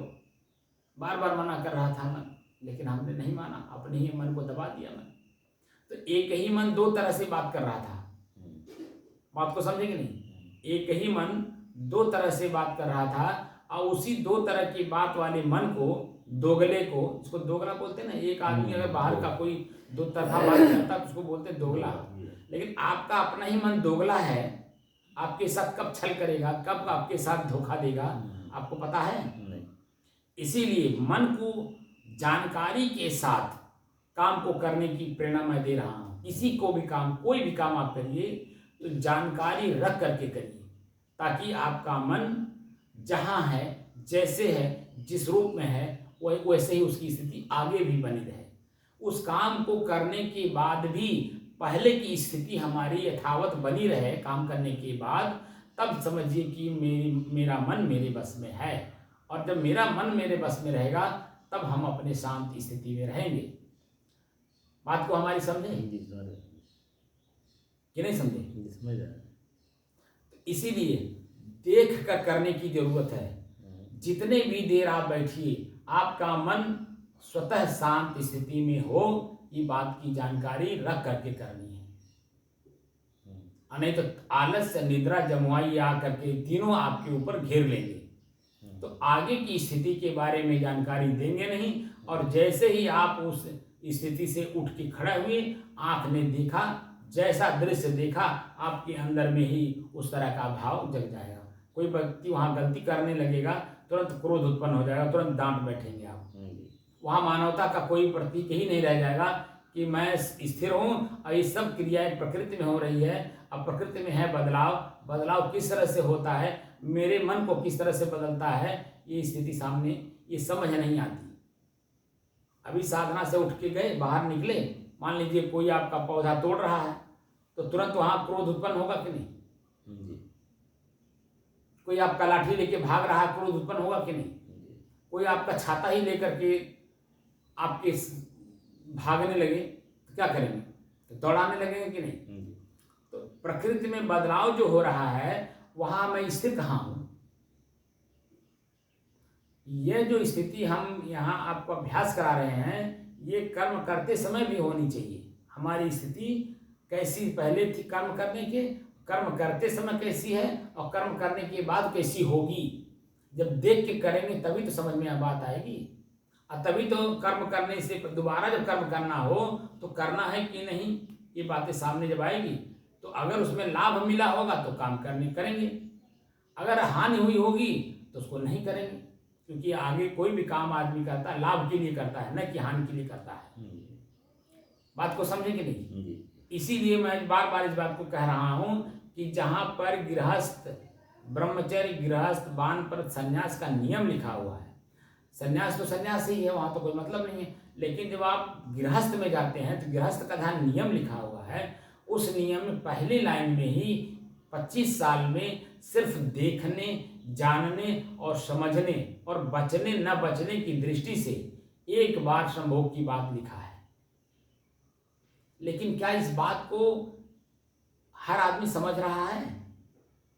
बार बार मना कर रहा था मन, लेकिन हमने नहीं माना, अपने ही मन को दबा दिया मन। तो एक ही मन दो तरह से बात कर रहा था, बात को समझे कि नहीं। एक ही मन दो तरह से बात कर रहा था, और उसी दो तरह की बात वाले मन को, दोगले को, इसको दोगला बोलते हैं ना। एक आदमी अगर बाहर का कोई दो तरफा बात करता तो उसको बोलते हैं दोगला। लेकिन आपका अपना ही मन दोगला है, आपके साथ कब छल करेगा, कब आपके साथ धोखा देगा, आपको पता है। इसीलिए मन को जानकारी के साथ काम को करने की प्रेरणा मैं दे रहा हूँ। किसी को भी काम, कोई भी काम आप करिए तो जानकारी रख करके करिए, ताकि आपका मन जहाँ है, जैसे है, जिस रूप में है, वैसे ही उसकी स्थिति आगे भी बनी रहे। उस काम को करने के बाद भी पहले की स्थिति हमारी यथावत बनी रहे काम करने के बाद, तब समझिए कि मेरा मन मेरे बस में है। और जब मेरा मन मेरे बस में रहेगा तब हम अपने शांत स्थिति में रहेंगे। बात को हमारी समझे कि नहीं समझे। इसीलिए देख कर करने की जरूरत है। जितने भी देर आप बैठिए, आपका मन स्वतः शांत स्थिति में हो, ये बात की जानकारी रख करके करनी है। नहीं तो आलस्य, निद्रा, जमुआई आकर के तीनों आपके ऊपर घेर लेंगे, तो आगे की स्थिति के बारे में जानकारी देंगे नहीं। और जैसे ही आप उस स्थिति से उठ के खड़े हुए, आंख ने देखा, जैसा दृश्य देखा, आपके अंदर में ही उस तरह का भाव जग जाएगा। कोई व्यक्ति वहाँ गलती करने लगेगा, तुरंत क्रोध उत्पन्न हो जाएगा, तुरंत डांट बैठेंगे आप। वहाँ मानवता का कोई प्रतीक ही नहीं रह जाएगा कि मैं स्थिर हूँ और ये सब क्रियाएं प्रकृति में हो रही है। अब प्रकृति में है बदलाव, बदलाव किस तरह से होता है, मेरे मन को किस तरह से बदलता है, ये स्थिति सामने ये समझ नहीं आती। अभी साधना से उठ के गए, बाहर निकले, मान लीजिए कोई आपका पौधा तोड़ रहा है, तो तुरंत वहाँ क्रोध उत्पन्न होगा कि नहीं। कोई आपका लाठी लेके भाग रहा है, क्रोध उत्पन्न होगा कि नहीं। कोई आपका छाता ही लेकर के आपके भागने लगे तो क्या करेंगे, तो दौड़ाने लगेंगे कि नहीं। तो प्रकृति में बदलाव जो हो रहा है, वहां मैं स्थिर कहाँ हूं। यह जो स्थिति हम यहाँ आपको अभ्यास करा रहे हैं, ये कर्म करते समय भी होनी चाहिए। हमारी स्थिति कैसी पहले थी कर्म करने के, कर्म करते समय कैसी है, और कर्म करने के बाद कैसी होगी। जब देख के करेंगे तभी तो समझ में बात आएगी, और तभी तो कर्म करने से दोबारा जब कर्म करना हो तो करना है कि नहीं, ये बातें सामने जब आएगी। तो अगर उसमें लाभ मिला होगा तो काम करेंगे, अगर हानि हुई होगी तो उसको नहीं करेंगे। क्योंकि आगे कोई भी काम आदमी करता है लाभ के लिए करता है, न कि हानि के लिए करता है। बात को समझे कि नहीं। इसीलिए मैं बार बार इस बात को कह रहा हूं कि जहां पर गृहस्थ ब्रह्मचर्य, गृहस्थ वानप्रस्थ संन्यास का नियम लिखा हुआ है, संन्यास तो संन्यास ही है, वहां तो कोई मतलब नहीं है। लेकिन जब आप गृहस्थ में जाते हैं तो गृहस्थ का जहाँ नियम लिखा हुआ है, उस नियम में पहली लाइन में ही 25 साल में सिर्फ देखने, जानने और समझने और बचने न बचने की दृष्टि से एक बार संभोग की बात लिखा है। लेकिन क्या इस बात को हर आदमी समझ रहा है?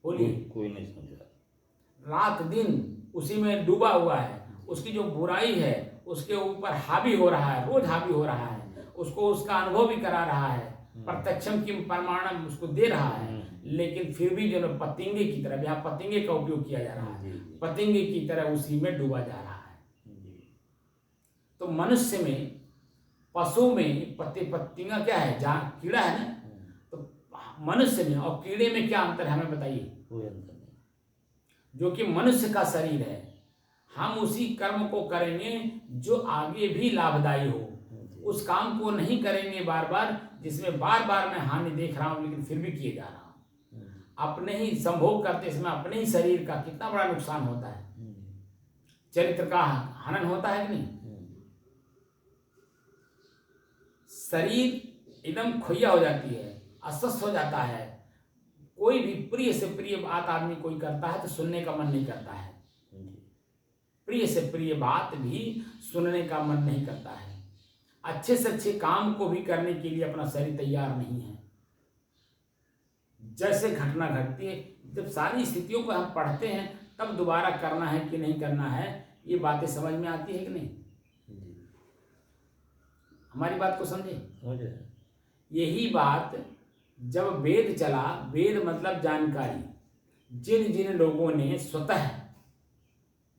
बोलिए। कोई नहीं समझ रहा। रात दिन उसी में डूबा हुआ है, उसकी जो बुराई है उसके ऊपर हावी हो रहा है, रोज हावी हो रहा है, उसको उसका अनुभव भी करा रहा है, प्रत्यक्षम की प्रमाणम उसको दे रहा है। लेकिन फिर भी जो पतंगे की तरह, यहाँ पतंगे का उपयोग किया जा रहा है, पतंगे की तरह उसी में डूबा जा रहा है। तो मनुष्य में, पशु में पतंगा क्या है? कीड़ा है ना। तो मनुष्य में और कीड़े में क्या अंतर है, हमें बताइए। कोई अंतर नहीं। जो कि मनुष्य का शरीर है, हम उसी कर्म को करेंगे जो आगे भी लाभदायी हो। उस काम को नहीं करेंगे बार बार जिसमें बार बार मैं हानि देख रहा हूं लेकिन फिर भी किए जा रहा हूं। अपने ही संभोग करते समय अपने ही शरीर का कितना बड़ा नुकसान होता है, चरित्र का हनन होता है कि नहीं। शरीर एकदम खोया हो जाती है, अस्वस्थ हो जाता है। कोई भी प्रिय से प्रिय बात आदमी कोई करता है तो सुनने का मन नहीं करता है, प्रिय से प्रिय बात भी सुनने का मन नहीं करता है। अच्छे से अच्छे काम को भी करने के लिए अपना शरीर तैयार नहीं है। जैसे घटना घटती है, जब सारी स्थितियों को हम पढ़ते हैं तब दोबारा करना है कि नहीं करना है, ये बातें समझ में आती है कि नहीं। हमारी बात को समझे। यही बात जब वेद चला, वेद मतलब जानकारी, जिन जिन लोगों ने स्वतः,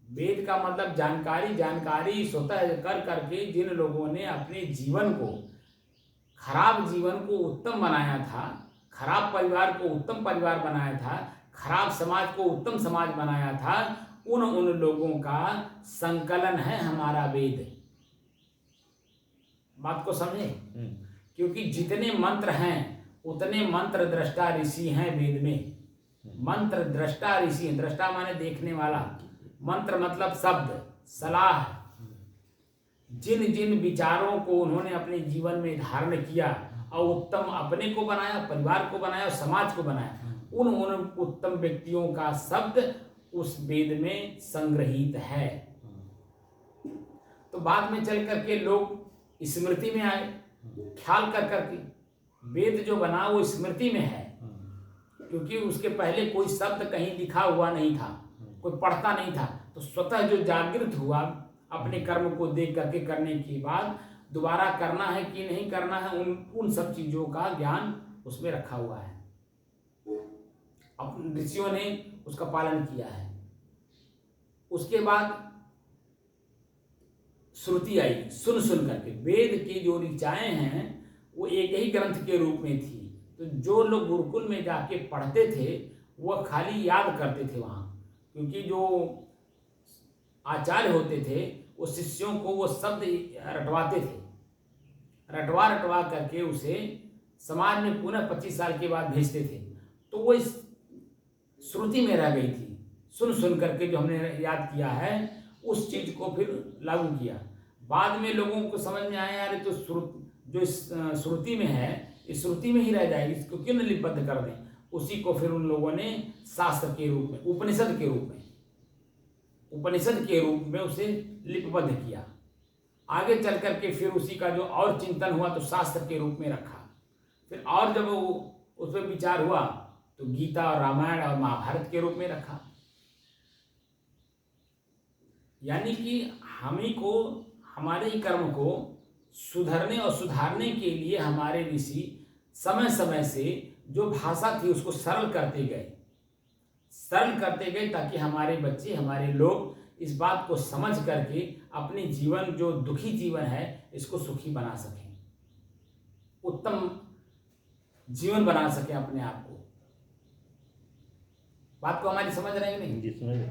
वेद का मतलब जानकारी, जानकारी स्वतः कर करके जिन लोगों ने अपने जीवन को, खराब जीवन को उत्तम बनाया था, खराब परिवार को उत्तम परिवार बनाया था, खराब समाज को उत्तम समाज बनाया था, उन लोगों का संकलन है हमारा वेद। बात को समझे। क्योंकि जितने मंत्र हैं उतने मंत्र दृष्टा ऋषि हैं वेद में। मंत्र दृष्टा ऋषि, दृष्टा माने देखने वाला, मंत्र मतलब शब्द, सलाह। जिन जिन विचारों को उन्होंने अपने जीवन में धारण किया और उत्तम अपने को बनाया, परिवार को बनाया और समाज को बनाया, उन उत्तम व्यक्तियों का शब्द उस वेद में संग्रहित है। तो बाद में चल करके लोग स्मृति में आए, ख्याल कर करके वेद जो बना वो स्मृति में है। क्योंकि उसके पहले कोई शब्द कहीं लिखा हुआ नहीं था, कोई पढ़ता नहीं था। तो स्वतः जो जागृत हुआ अपने कर्म को देख करके करने के बाद दोबारा करना है कि नहीं करना है, उन सब चीजों का ज्ञान उसमें रखा हुआ है। अब ऋषियों ने उसका पालन किया है। उसके बाद श्रुति आई, सुन सुन करके। वेद की जो ऋचाएं हैं वो एक ही ग्रंथ के रूप में थी। तो जो लोग गुरुकुल में जाके पढ़ते थे वह खाली याद करते थे वहाँ, क्योंकि जो आचार्य होते थे वो शिष्यों को वो शब्द रटवाते थे, रटवा रटवा करके उसे समाज में पुनः 25 साल के बाद भेजते थे। तो वो इस श्रुति में रह गई थी। सुन सुन करके जो हमने याद किया है उस चीज को फिर लागू किया। बाद में लोगों को समझ में आया यार तो जो इस श्रुति में है इस श्रुति में ही रह जाएगी, इसको क्यों न लिपिबद्ध कर दें। उसी को फिर उन लोगों ने शास्त्र के रूप में, उपनिषद के रूप में उसे लिपिबद्ध किया। आगे चल करके फिर उसी का जो और चिंतन हुआ तो शास्त्र के रूप में रखा। फिर और जब वो उस पर विचार हुआ तो गीता और रामायण और महाभारत के रूप में रखा। यानी कि हमें को, हमारे ही कर्म को सुधरने और सुधारने के लिए हमारे ऋषि समय समय से जो भाषा थी उसको सरल करते गए ताकि हमारे बच्चे, हमारे लोग इस बात को समझ करके अपने जीवन, जो दुखी जीवन है, इसको सुखी बना सकें, उत्तम जीवन बना सकें अपने आप को। बात को हमारी समझ रहे हैं नहीं?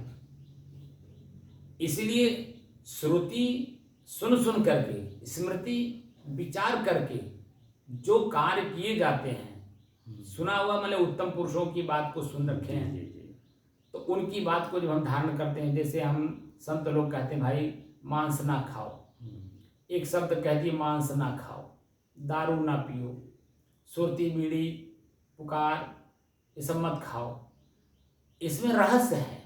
इसलिए श्रुति सुन सुन करके, स्मृति विचार करके जो कार्य किए जाते हैं, सुना हुआ मतलब उत्तम पुरुषों की बात को सुन रखे हैं, तो उनकी बात को जब हम धारण करते हैं, जैसे हम संत लोग कहते हैं भाई मांस ना खाओ, एक शब्द कह दिए मांस ना खाओ, दारू ना पियो, सुरती बीड़ी पुकार ये सब मत खाओ। इसमें रहस्य है।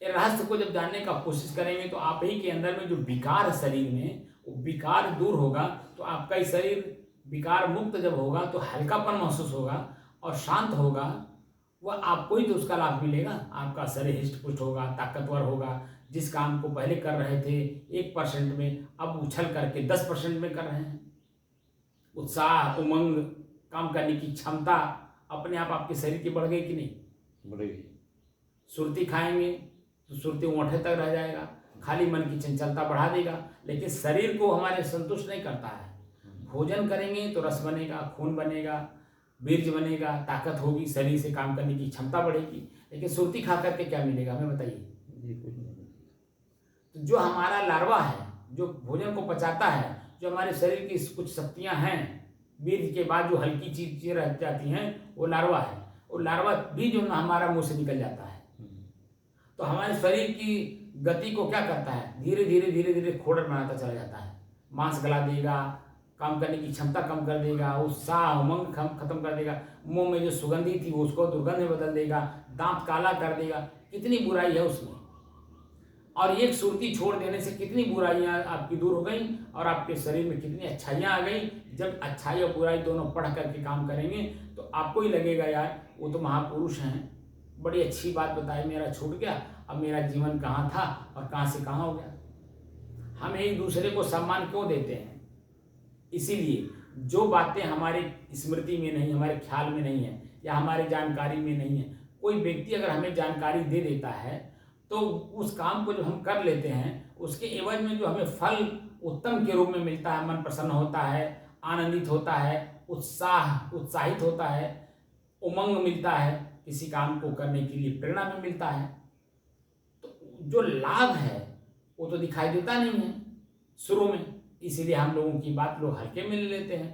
ये ये रहस्य को जब जानने का कोशिश करेंगे तो आप ही के अंदर में जो विकार है शरीर में, वो विकार दूर होगा तो आपका ही शरीर विकार मुक्त जब होगा तो हल्कापन महसूस होगा और शांत होगा। वह आपको ही तो उसका लाभ मिलेगा। आपका शरीर हृष्ट पुष्ट होगा, ताकतवर होगा। जिस काम को पहले कर रहे थे 1% में, अब उछल करके 10% में कर रहे हैं। उत्साह, उमंग, काम करने की क्षमता अपने आप आपके शरीर की बढ़ गई कि नहीं? बढ़ेगी। सुरती खाएंगे तो सुरती ओंठे तक रह जाएगा, खाली मन की चंचलता बढ़ा देगा, लेकिन शरीर को हमारे संतुष्ट नहीं करता है। भोजन करेंगे तो रस बनेगा, खून बनेगा, बीर्ज बनेगा, ताकत होगी, शरीर से काम करने की क्षमता बढ़ेगी। लेकिन सुरती खा करके क्या मिलेगा हमें बताइए? तो जो हमारा लार्वा है, जो भोजन को पचाता है, जो हमारे शरीर की कुछ शक्तियां हैं, बीर्ज के बाद जो हल्की चीजें रह जाती हैं, वो लार्वा है। वो लार्वा भी जो हमारा मुंह से निकल जाता है तो हमारे शरीर की गति को क्या करता है? धीरे धीरे धीरे धीरे खोड़ बनाता चला जाता है। मांस गला देगा, काम करने की क्षमता कम कर देगा, उत्साह उमंग खत्म कर देगा, मुंह में जो सुगंधी थी वो उसको दुर्गंध में बदल देगा, दांत काला कर देगा। कितनी बुराई है उसमें। और एक सुरती छोड़ देने से कितनी बुराइयां आपकी दूर हो गई और आपके शरीर में कितनी अच्छाइयां आ गई। जब अच्छाई और बुराई दोनों पढ़ करके काम करेंगे तो आपको ही लगेगा यार वो तो महापुरुष हैं, बड़ी अच्छी बात बताई, मेरा छूट गया, अब मेरा जीवन कहाँ था और कहाँ से कहाँ हो गया। हम एक दूसरे को सम्मान क्यों देते हैं? इसीलिए जो बातें हमारे स्मृति में नहीं, हमारे ख्याल में नहीं है या हमारे जानकारी में नहीं है, कोई व्यक्ति अगर हमें जानकारी दे देता है तो उस काम को जो हम कर लेते हैं उसके एवज में जो हमें फल उत्तम के रूप में मिलता है, मन प्रसन्न होता है, आनंदित होता है, उत्साहित होता है, उमंग मिलता है, किसी काम को करने के लिए प्रेरणा में मिलता है। तो जो लाभ है वो तो दिखाई देता नहीं है शुरू में, इसीलिए हम लोगों की बात लोग हल्के में ले लेते हैं।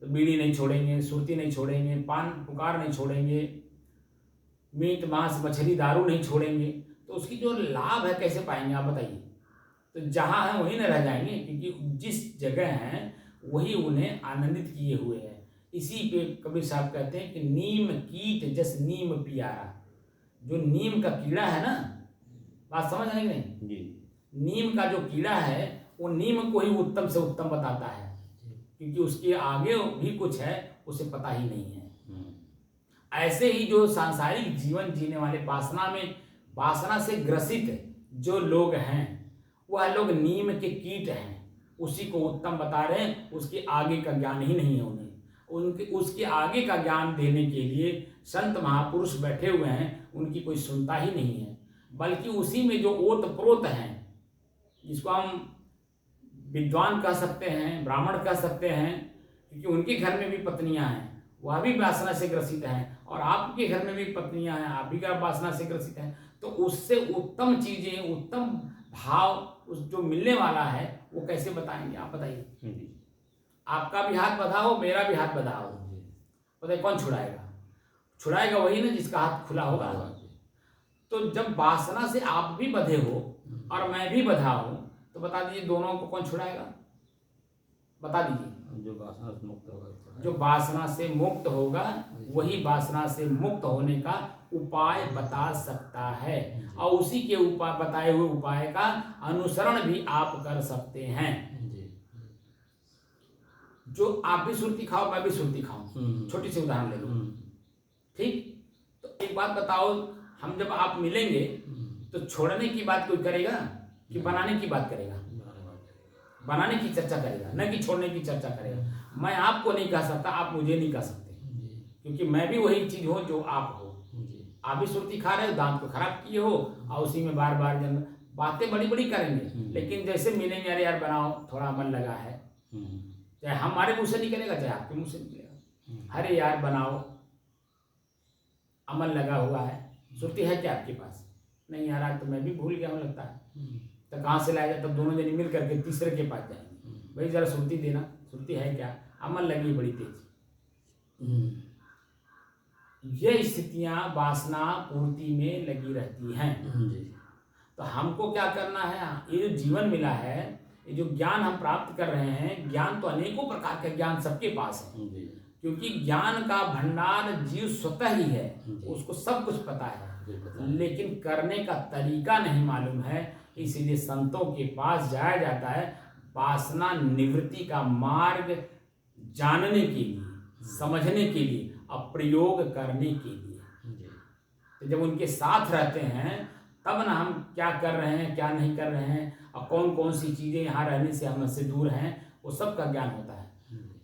तो बीड़ी नहीं छोड़ेंगे, सुरती नहीं छोड़ेंगे, पान पुकार नहीं छोड़ेंगे, मीट मांस मछली दारू नहीं छोड़ेंगे, तो उसकी जो लाभ है कैसे पाएंगे आप बताइए? तो जहाँ है वहीं न रह जाएंगे, क्योंकि जिस जगह हैं वही उन्हें आनंदित किए हुए हैं। इसी पे कबीर साहब कहते हैं कि नीम कीट जस नीम पियारा। जो नीम का कीड़ा है ना, बात समझ आएगी नहीं जी? नीम का जो कीड़ा है वो नीम को ही उत्तम से उत्तम बताता है, क्योंकि उसके आगे भी कुछ है उसे पता ही नहीं है। ऐसे ही जो सांसारिक जीवन जीने वाले वासना से ग्रसित जो लोग हैं वह लोग नीम के कीट हैं, उसी को उत्तम बता रहे हैं। उसके आगे का ज्ञान ही नहीं है उन्हें। उसके आगे का ज्ञान देने के लिए संत महापुरुष बैठे हुए हैं, उनकी कोई सुनता ही नहीं है, बल्कि उसी में जो ओत प्रोत हैं, जिसको हम विद्वान कह सकते हैं, ब्राह्मण कह सकते हैं, क्योंकि उनके घर में भी पत्नियां हैं, वह भी वासना से ग्रसित हैं, और आपके घर में भी पत्नियां हैं, आप भी वासना से ग्रसित हैं। तो उससे उत्तम चीजें, उत्तम भाव उस जो मिलने वाला है वो कैसे बताएंगे आप बताइए? आपका भी हाथ बंधा हो, मेरा भी हाथ बंधा हो, बताइए कौन छुड़ाएगा? छुड़ाएगा वही ना जिसका हाथ खुला होगा। तो जब वासना से आप भी बंधे हो और मैं भी बंधा हूं, तो बता दीजिए दोनों को कौन छुड़ाएगा? बता दीजिए। जो वासना से मुक्त होगा, जो वासना से मुक्त होगा वही वासना से मुक्त होने का उपाय बता सकता है, और उसी के उपाय बताए हुए उपाय का अनुसरण भी आप कर सकते हैं। जो आप भी सुरती खाओ, मैं भी सुरती खाऊं, छोटी सी उदाहरण ले लो, ठीक? तो एक बात बताओ, हम जब आप मिलेंगे तो छोड़ने की बात कोई करेगा कि बनाने की बात करेगा? बनाने की चर्चा करेगा, न कि छोड़ने की चर्चा करेगा। मैं आपको नहीं कह सकता, आप मुझे नहीं कह सकते, क्योंकि मैं भी वही चीज हूं जो आप हो। आप भी सुरती खा रहे हो, दांत को खराब किए हो, और उसी में बार बार बातें बड़ी बड़ी करेंगे, लेकिन जैसे मिलेंगे, अरे यार बनाओ, थोड़ा मन लगा है, चाहे हमारे मुंह से निकलेगा चाहे आपके मुंह से निकलेगा, अरे यार बनाओ, अमल लगा हुआ है, सुरती है क्या आपके पास? नहीं यार आज तो मैं भी भूल गया हूँ लगता है। तो कहाँ से लाया जाए? तब दोनों जने मिल करके तीसरे के पास जाएंगे, भाई जरा सुरती देना, सुरती है क्या? अमल लगी बड़ी तेज। ये स्थितियां वासना पूर्ति में लगी रहती हैं। तो हमको क्या करना है? ये जो जीवन मिला है, ये जो ज्ञान हम प्राप्त कर रहे हैं, ज्ञान तो अनेकों प्रकार का ज्ञान सबके पास है, क्योंकि ज्ञान का भंडार जीव स्वतः ही है, उसको सब कुछ पता है। लेकिन करने का तरीका नहीं मालूम है। इसीलिए संतों के पास जाया जाता है वासना निवृत्ति का मार्ग जानने के लिए, समझने के लिए और प्रयोग करने के लिए। तो जब उनके साथ रहते हैं तब ना हम क्या कर रहे हैं, क्या नहीं कर रहे हैं और कौन कौन सी चीज़ें यहाँ रहने से हमसे दूर हैं, वो सब का ज्ञान होता है।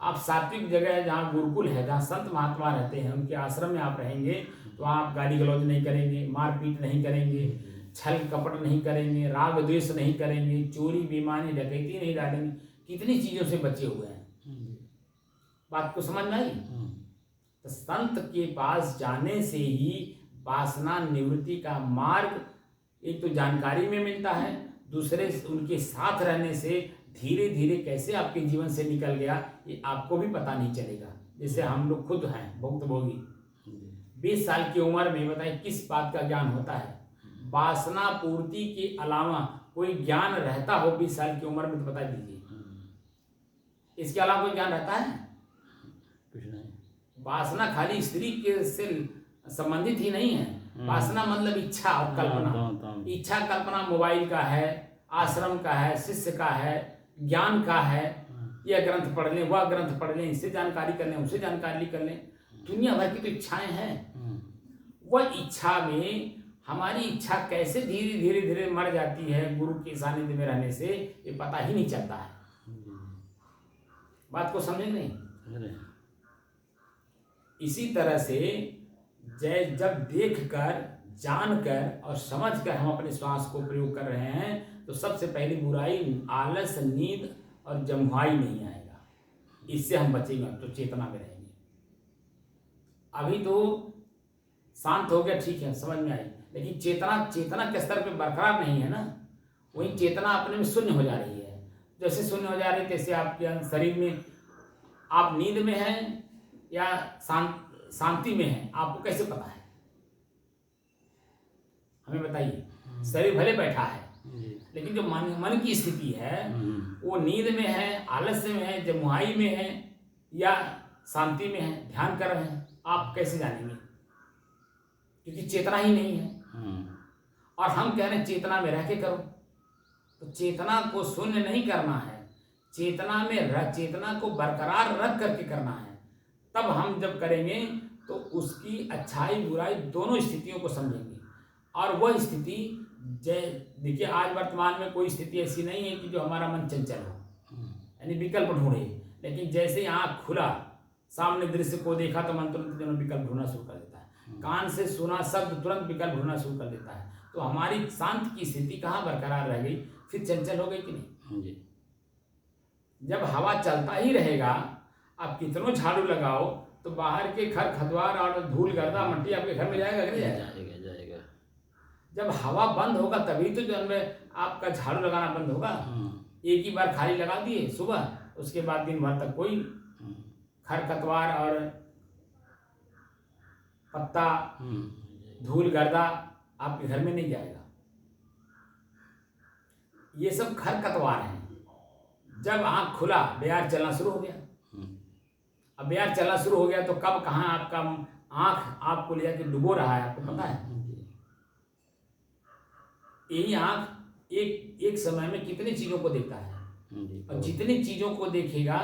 आप सात्विक जगह है, जहाँ गुरुकुल है, जहाँ संत महात्मा रहते हैं, उनके आश्रम में आप रहेंगे तो आप गाली गलौज नहीं करेंगे, मारपीट नहीं करेंगे, छल कपट नहीं करेंगे, राग द्वेष नहीं करेंगे, चोरी बेईमानी डकैती नहीं डालेंगे। कितनी चीज़ों से बचे हुए हैं। बात को समझ में आई? तो संत के पास जाने से ही वासना निवृत्ति का मार्ग एक तो जानकारी में मिलता है, दूसरे उनके साथ रहने से धीरे धीरे कैसे आपके जीवन से निकल गया ये आपको भी पता नहीं चलेगा। जैसे हम लोग खुद हैं भुक्तभोगी, 20 साल की उम्र में बताइए किस बात का ज्ञान होता है? वासना पूर्ति के अलावा कोई ज्ञान रहता हो 20 साल की उम्र में तो बता दीजिए। इसके अलावा कोई ज्ञान रहता है? कुछ नहीं। वासना खाली स्त्री के से संबंधित ही नहीं है। वासना मतलब इच्छा और कल्पना। इच्छा कल्पना मोबाइल का है, आश्रम का है, शिष्य का है, ज्ञान का है। यह ग्रंथ पढ़ लें, वह ग्रंथ पढ़ लें, इससे जानकारी कर लें, उससे जानकारी कर लें। दुनिया भर की तो इच्छाएं हैं। वह इच्छा में हमारी इच्छा कैसे धीरे धीरे धीरे मर जाती है गुरु के सानिध्य में रहने से, ये पता ही नहीं चलता है। बात को समझे नहीं? इसी तरह से जब देखकर, जानकर और समझकर हम अपने श्वास को प्रयोग कर रहे हैं तो सबसे पहली बुराई आलस, नींद और जमुहाई नहीं आएगा। इससे हम बचेंगे तो चेतना में रहेंगे। अभी तो शांत हो गया, ठीक है, समझ में आई, लेकिन चेतना के स्तर पे बरकरार नहीं है ना। वही चेतना अपने में शून्य हो जा रही है। जैसे शून्य हो जा रही है तैसे आपके शरीर में, आप नींद में हैं या शांति में हैं, आपको कैसे पता है? हमें बताइए। शरीर भले बैठा है लेकिन जो मन की स्थिति है वो नींद में है, आलस्य में है, जमुहाई में है या शांति में है, ध्यान कर रहे हैं, आप कैसे जानेंगे? क्योंकि चेतना ही नहीं है। और हम कह रहे हैं चेतना में रह के करो, तो चेतना को शून्य नहीं करना है, चेतना को बरकरार रख करके करना है। तब हम जब करेंगे तो उसकी अच्छाई बुराई दोनों स्थितियों को समझेंगे। और वह स्थिति देखिए, आज वर्तमान में कोई स्थिति ऐसी नहीं है कि जो हमारा मन चंचल हो, यानी विकल्प ढूंढे। लेकिन जैसे ही आँख खुला, सामने दृश्य को देखा तो मन तुरंत विकल्प ढूंढना शुरू कर देता है। कान से सुना शब्द तुरंत विकल्प ढूंढना शुरू कर देता है। तो हमारी शांत की स्थिति कहाँ बरकरार रह गई? फिर चंचल हो गई कि नहीं? जब हवा चलता ही रहेगा, आप कितनों झाड़ू लगाओ तो बाहर के खर खतवार और धूल गर्दा मट्टी आपके घर में जाएगा कि नहीं जाएगा? जब हवा बंद होगा तभी तो जो है आपका झाड़ू लगाना बंद होगा। एक ही बार खाली लगा दिए सुबह, उसके बाद दिन भर तक कोई खरपतवार और पत्ता, धूल गर्दा आपके घर में नहीं जाएगा। ये सब खरपतवार हैं। जब आँख खुला, बेयार चलना शुरू हो गया। अब बेयार चलना शुरू हो गया तो कब कहाँ आपका आँख आपको ले जाके डुबो रहा है, आपको पता है? यही आँख एक समय में कितनी चीज़ों को देखता है, और जितनी चीज़ों को देखेगा,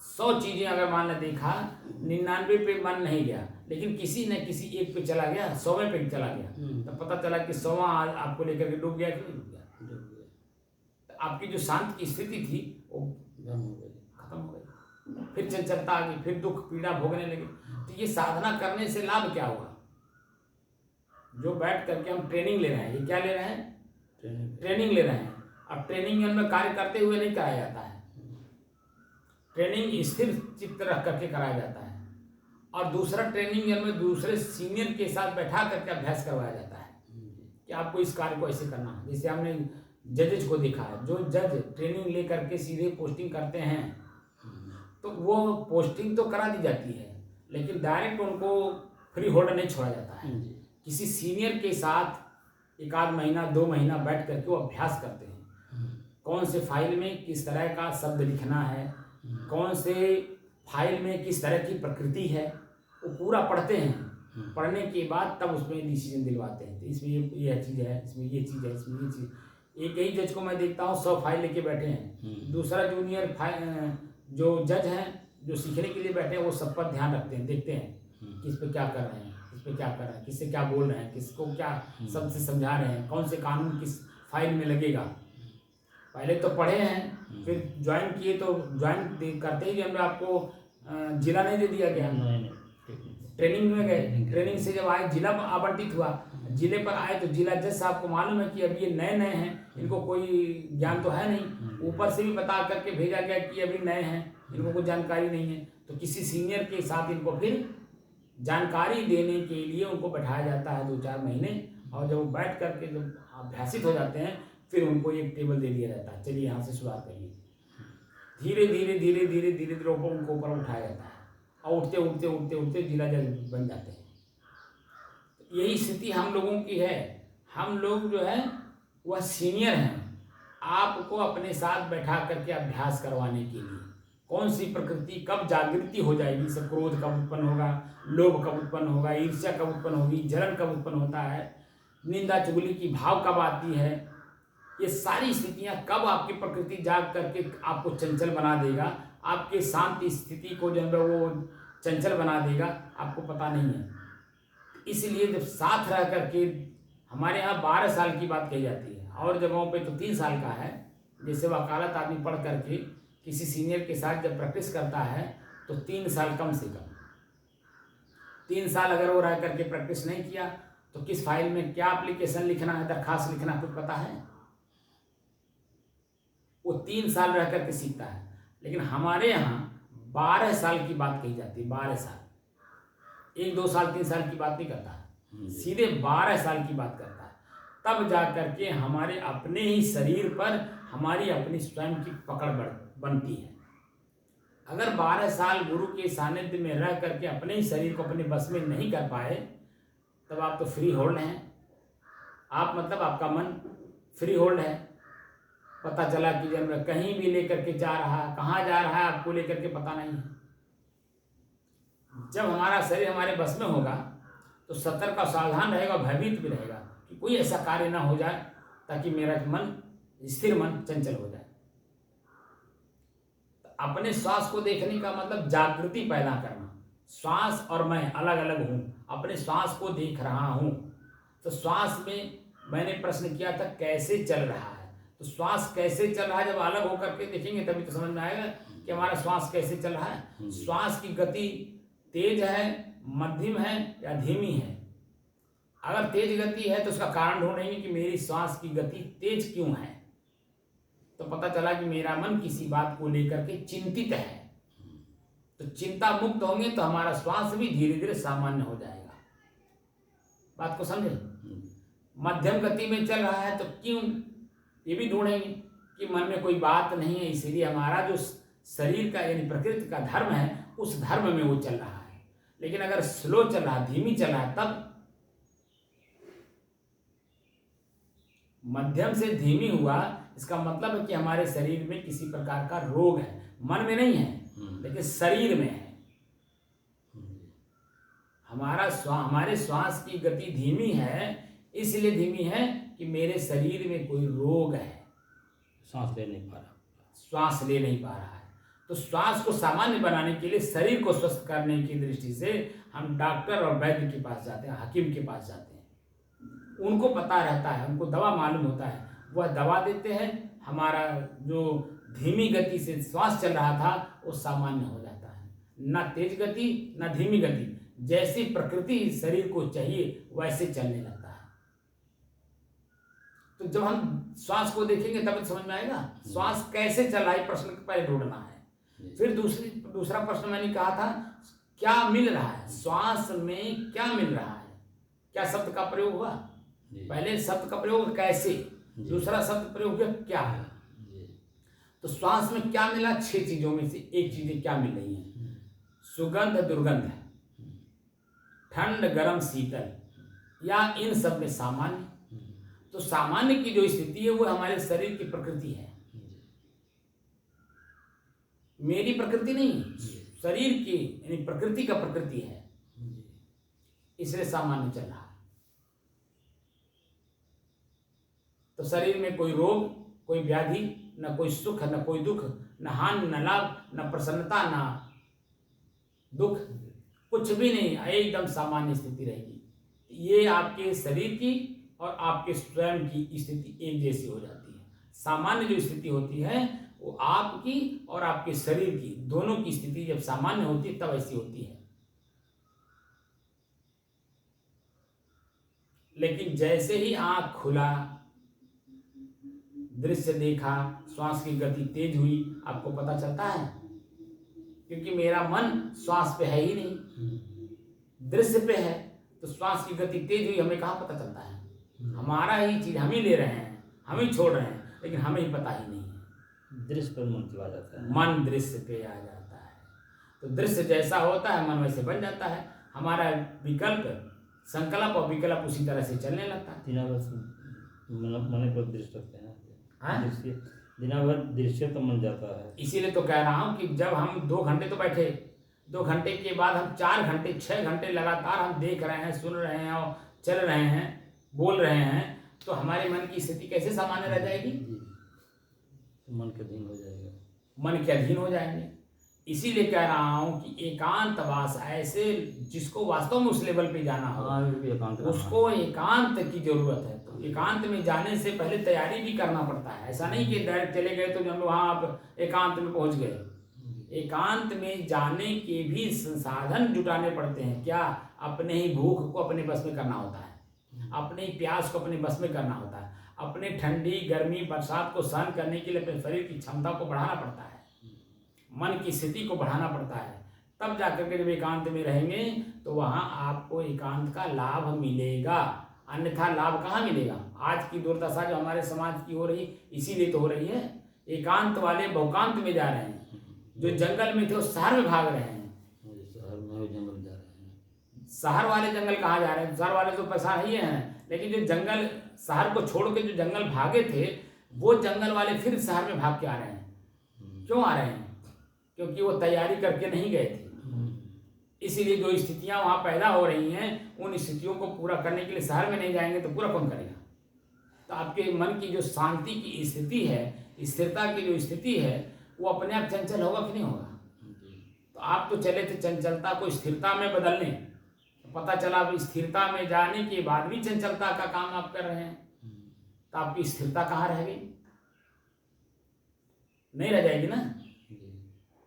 100 चीज़ें अगर मान लो देखा, 99 पे मन नहीं गया, लेकिन किसी न किसी एक पे चला गया, 100वें पे चला गया, तो पता चला कि 100वां आपको लेकर के डूब गया कि नहीं डूब गया? तो आपकी जो शांत की स्थिति थी वो खत्म हो गई। फिर चंचलता आ गई, फिर दुख पीड़ा भोगने लगे। तो ये साधना करने से लाभ क्या होगा? जो बैठ करके हम ट्रेनिंग ले रहे हैं, ये क्या ले रहे हैं? ट्रेनिंग ले रहे हैं। अब ट्रेनिंग में कार्य करते हुए नहीं कराया जाता है। ट्रेनिंग स्थिर चित्त रख करके कराया जाता है। और दूसरा ट्रेनिंग में दूसरे सीनियर के साथ बैठा करके अभ्यास करवाया जाता है कि आपको इस कार्य को ऐसे करना है। जैसे हमने जजेज को देखा है, जो जज ट्रेनिंग ले करके सीधे पोस्टिंग करते हैं तो वो पोस्टिंग तो करा दी जाती है, लेकिन डायरेक्ट उनको फ्री होल्ड नहीं छोड़ा जाता है। किसी सीनियर के साथ 1 आध महीना 2 महीना बैठ करके वो अभ्यास करते हैं। कौन से फाइल में किस तरह का शब्द लिखना है, कौन से फाइल में किस तरह की प्रकृति है, वो पूरा पढ़ते हैं। पढ़ने के बाद तब उसमें डिसीजन दिलवाते हैं। तो इसमें ये चीज़ है, इसमें ये चीज़ है, इसमें ये चीज़। एक ही जज को मैं देखता हूँ 100 फाइल लेके बैठे हैं, दूसरा जूनियर जो जज हैं जो सीखने के लिए बैठे हैं वो सब पर ध्यान रखते हैं, देखते हैं कि इस पर क्या कर रहे हैं, इस पर क्या कर रहे हैं, किससे क्या बोल रहे हैं, किसको क्या शब्द से समझा रहे हैं, कौन से कानून किस फाइल में लगेगा। पहले तो पढ़े हैं, फिर ज्वाइन किए तो ज्वाइन करते ही जब आपको जिला नहीं दे दिया गया, ट्रेनिंग में गए, ट्रेनिंग से जब आए जिला आवंटित हुआ, जिले पर आए तो जिला जज साहब को मालूम है कि अब ये नए नए हैं, इनको कोई ज्ञान तो है नहीं, ऊपर से भी बता करके भेजा गया कि अभी नए हैं, इनको कोई जानकारी नहीं है। तो किसी सीनियर के साथ इनको फिर जानकारी देने के लिए उनको बैठाया जाता है 2-4 महीने, और जब वो बैठ करके जब अभ्यासित हो जाते हैं फिर उनको एक टेबल दे दिया जाता है, चलिए यहाँ से शुरुआत करिए। धीरे धीरे धीरे धीरे धीरे धीरे उनको ऊपर उठाया जाता है और उठते उठते उठते उठते जिला जज बन जाते हैं। यही स्थिति हम लोगों की है। हम लोग जो है वह सीनियर हैं, आपको अपने साथ बैठा करके अभ्यास करवाने के लिए कौन सी प्रकृति कब जागृति हो जाएगी, सब क्रोध कब उत्पन्न होगा, लोभ कब उत्पन्न होगा, ईर्ष्या कब उत्पन्न होगी, जलन कब उत्पन्न होता है, निंदा चुगली की भाव कब आती है, ये सारी स्थितियां कब आपकी प्रकृति जाग करके आपको चंचल बना देगा, आपके शांति स्थिति को जो है वो चंचल बना देगा, आपको पता नहीं है। इसलिए जब साथ रह करके, हमारे यहाँ 12 साल की बात कही जाती है और जगहों पे तो 3 साल का है। जैसे वकालत आदमी पढ़ करके किसी सीनियर के साथ जब प्रैक्टिस करता है तो 3 साल कम से कम, 3 साल अगर वो रह करके प्रैक्टिस नहीं किया तो किस फाइल में क्या एप्लीकेशन लिखना है, दरखास्त लिखना है, कुछ पता है? वो 3 साल रह करके सीखता है। लेकिन हमारे यहाँ 12 साल की बात कही जाती है, 12 साल, 1-2 साल 3 साल की बात नहीं करता, सीधे 12 साल की बात करता है। तब जा करके हमारे अपने ही शरीर पर हमारी अपनी स्वयं की पकड़ बनती है। अगर 12 साल गुरु के सानिध्य में रह करके अपने ही शरीर को अपने बस में नहीं कर पाए, तब आप तो फ्री होल्ड हैं। आप मतलब आपका मन फ्री होल्ड है। पता चला कि जब कहीं भी लेकर के जा रहा है, कहाँ जा रहा है आपको लेकर के पता नहीं है। जब हमारा शरीर हमारे बस में होगा तो सतर्क और सावधान रहेगा, भयभीत भी रहेगा कि कोई ऐसा कार्य ना हो जाए ताकि मेरा मन, स्थिर मन चंचल हो जाए। तो अपने श्वास को देखने का मतलब जागृति पैदा करना। श्वास और मैं अलग अलग हूँ, अपने श्वास को देख रहा हूँ। तो श्वास में मैंने प्रश्न किया था कैसे चल रहा है, तो श्वास कैसे चल रहा है जब अलग होकर के देखेंगे तभी तो समझ में आएगा कि हमारा श्वास कैसे चल रहा है। श्वास की गति तेज है, मध्यम है या धीमी है। अगर तेज गति है तो उसका कारण ढूंढेंगे कि मेरी श्वास की गति तेज क्यों है। तो पता चला कि मेरा मन किसी बात को लेकर के चिंतित है। तो चिंता मुक्त होंगे तो हमारा श्वास भी धीरे धीरे सामान्य हो जाएगा। बात को समझे? मध्यम गति में चल रहा है तो क्यों, ये भी ढूंढेंगे कि मन में कोई बात नहीं है, इसीलिए हमारा जो शरीर का यानी प्रकृति का धर्म है उस धर्म में वो चल रहा है। लेकिन अगर स्लो चल रहा है, धीमी चल रहा है, तब मध्यम से धीमी हुआ, इसका मतलब है कि हमारे शरीर में किसी प्रकार का रोग है। मन में नहीं है लेकिन शरीर में है। हमारे श्वास की गति धीमी है, इसलिए धीमी है कि मेरे शरीर में कोई रोग है, सांस ले नहीं पा रहा, श्वास ले नहीं पा रहा है। तो श्वास को सामान्य बनाने के लिए, शरीर को स्वस्थ करने की दृष्टि से हम डॉक्टर और वैद्य के पास जाते हैं, हकीम के पास जाते हैं। उनको पता रहता है, उनको दवा मालूम होता है, वह दवा देते हैं। हमारा जो धीमी गति से श्वास चल रहा था वो सामान्य हो जाता है। ना तेज गति ना धीमी गति, जैसी प्रकृति शरीर को चाहिए वैसे चलने लगता है। तो जब हम श्वास को देखेंगे तब समझ में आएगा श्वास कैसे चल रहा है, प्रश्न पहले ढूंढना है। फिर दूसरा प्रश्न मैंने कहा था क्या मिल रहा है, श्वास में क्या मिल रहा है, क्या शब्द का प्रयोग हुआ। पहले शब्द का प्रयोग कैसे, दूसरा शब्द प्रयोग हुआ क्या है। तो श्वास में क्या मिला, 6 चीजों में से एक चीजें क्या मिल रही हैं। सुगंध दुर्गंध, ठंड गरम शीतल, या इन सब में सामान्य। तो सामान्य की जो स्थिति है वो हमारे शरीर की प्रकृति है, मेरी प्रकृति नहीं, शरीर की यानी प्रकृति का प्रकृति है। इसलिए सामान्य चल रहा है। तो शरीर में कोई रोग, कोई व्याधि, न कोई सुख, न कोई दुख, न हानि, न लाभ, न प्रसन्नता, न दुख, कुछ भी नहीं, एकदम सामान्य स्थिति रहेगी। ये आपके शरीर की और आपके स्वयं की स्थिति एक जैसी हो जाती है। सामान्य जो स्थिति होती है वो आपकी और आपके शरीर की दोनों की स्थिति जब सामान्य होती है तब ऐसी होती है। लेकिन जैसे ही आंख खुला, दृश्य देखा, श्वास की गति तेज हुई, आपको पता चलता है, क्योंकि मेरा मन श्वास पे है ही नहीं, दृश्य पे है। तो श्वास की गति तेज हुई, हमें कहाँ पता चलता है? हमारा ही चीज हम ही ले रहे हैं, हम ही छोड़ रहे हैं, लेकिन हमें ही पता ही नहीं है। दृश्य पर मन चला जाता है, मन दृश्य पे आ जाता है। तो दृश्य जैसा होता है मन वैसे बन जाता है। हमारा विकल्प, संकल्प और विकल्प उसी तरह से चलने लगता है। मन पर दृश्य रखते हैं, हाँ? दिना भर दृश्य तो मन जाता है। इसीलिए तो कह रहा हूँ कि जब हम 2 घंटे तो बैठे, 2 घंटे के बाद हम 4 घंटे 6 घंटे लगातार हम देख रहे हैं, सुन रहे हैं और चल रहे हैं, बोल रहे हैं, तो हमारे मन की स्थिति कैसे सामान्य रह जाएगी? तो मन के अधीन हो जाएगा, मन के अधीन हो जाएंगे। इसीलिए कह रहा हूँ कि एकांतवास, ऐसे जिसको वास्तव में उस लेवल पे जाना हो, उसको एकांत की जरूरत है। तो एकांत में जाने से पहले तैयारी भी करना पड़ता है। ऐसा नहीं कि डायरेक्ट चले गए तो हम वहाँ आप एकांत में पहुँच गए। एकांत में जाने के भी संसाधन जुटाने पड़ते हैं। क्या? अपने ही भूख को अपने बस में करना होता है, अपने ही प्यास को अपने बस में करना होता है, अपने ठंडी गर्मी बरसात को सहन करने के लिए अपने शरीर की क्षमता को बढ़ाना पड़ता है, मन की स्थिति को बढ़ाना पड़ता है। तब जाकर के जब एकांत में रहेंगे तो वहाँ आपको एकांत का लाभ मिलेगा, अन्यथा लाभ कहाँ मिलेगा? आज की दुर्दशा जो हमारे समाज की हो रही, इसीलिए तो हो रही है। एकांत वाले बहुकांत में जा रहे हैं, जो जंगल में थे वो शहर में भाग रहे हैं। शहर में जंगल जा रहे हैं। शहर वाले जंगल कहाँ जा रहे हैं? शहर वाले तो पैसा ही हैं, लेकिन जो जंगल, शहर को छोड़ के जो जंगल भागे थे, वो जंगल वाले फिर शहर में भाग के आ रहे हैं। क्यों आ रहे हैं? क्योंकि वो तैयारी करके नहीं गए थे। इसीलिए जो स्थितियां वहां पैदा हो रही हैं, उन स्थितियों को पूरा करने के लिए शहर में नहीं जाएंगे तो पूरा कौन करेगा? तो आपके मन की जो शांति की स्थिति है, स्थिरता की जो स्थिति है, वो अपने आप चंचल होगा कि नहीं होगा? तो आप तो चले थे चंचलता को स्थिरता में बदलने, पता चला अब स्थिरता में जाने के बाद भी चंचलता का काम आप कर रहे हैं, तो आपकी स्थिरता कहाँ रह गई? नहीं रह जाएगी ना।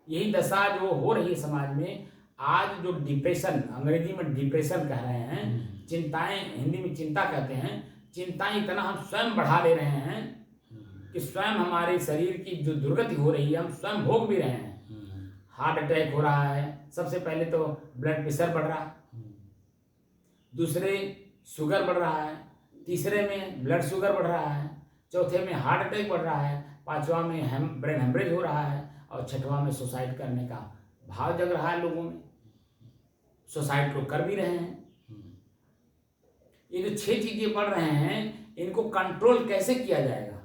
यही दशा जो हो रही है समाज में आज, जो डिप्रेशन, अंग्रेजी में डिप्रेशन कह रहे हैं, चिंताएं हिंदी में चिंता कहते हैं, चिंताएं इतना हम स्वयं बढ़ा ले रहे हैं कि स्वयं हमारे शरीर की जो दुर्गति हो रही है हम स्वयं भोग भी रहे हैं। हार्ट अटैक हो रहा है, सबसे पहले तो ब्लड प्रेशर बढ़ रहा है, दूसरे शुगर बढ़ रहा है, तीसरे में ब्लड शुगर बढ़ रहा है, चौथे में हार्ट अटैक बढ़ रहा है, पांचवा में ब्रेन हेमरेज हो रहा है, और छठवां में सुसाइड करने का भाव जग रहा है लोगों में। सुसाइड लोग कर भी रहे हैं। ये जो 6 चीजें बढ़ रहे हैं, इनको कंट्रोल कैसे किया जाएगा?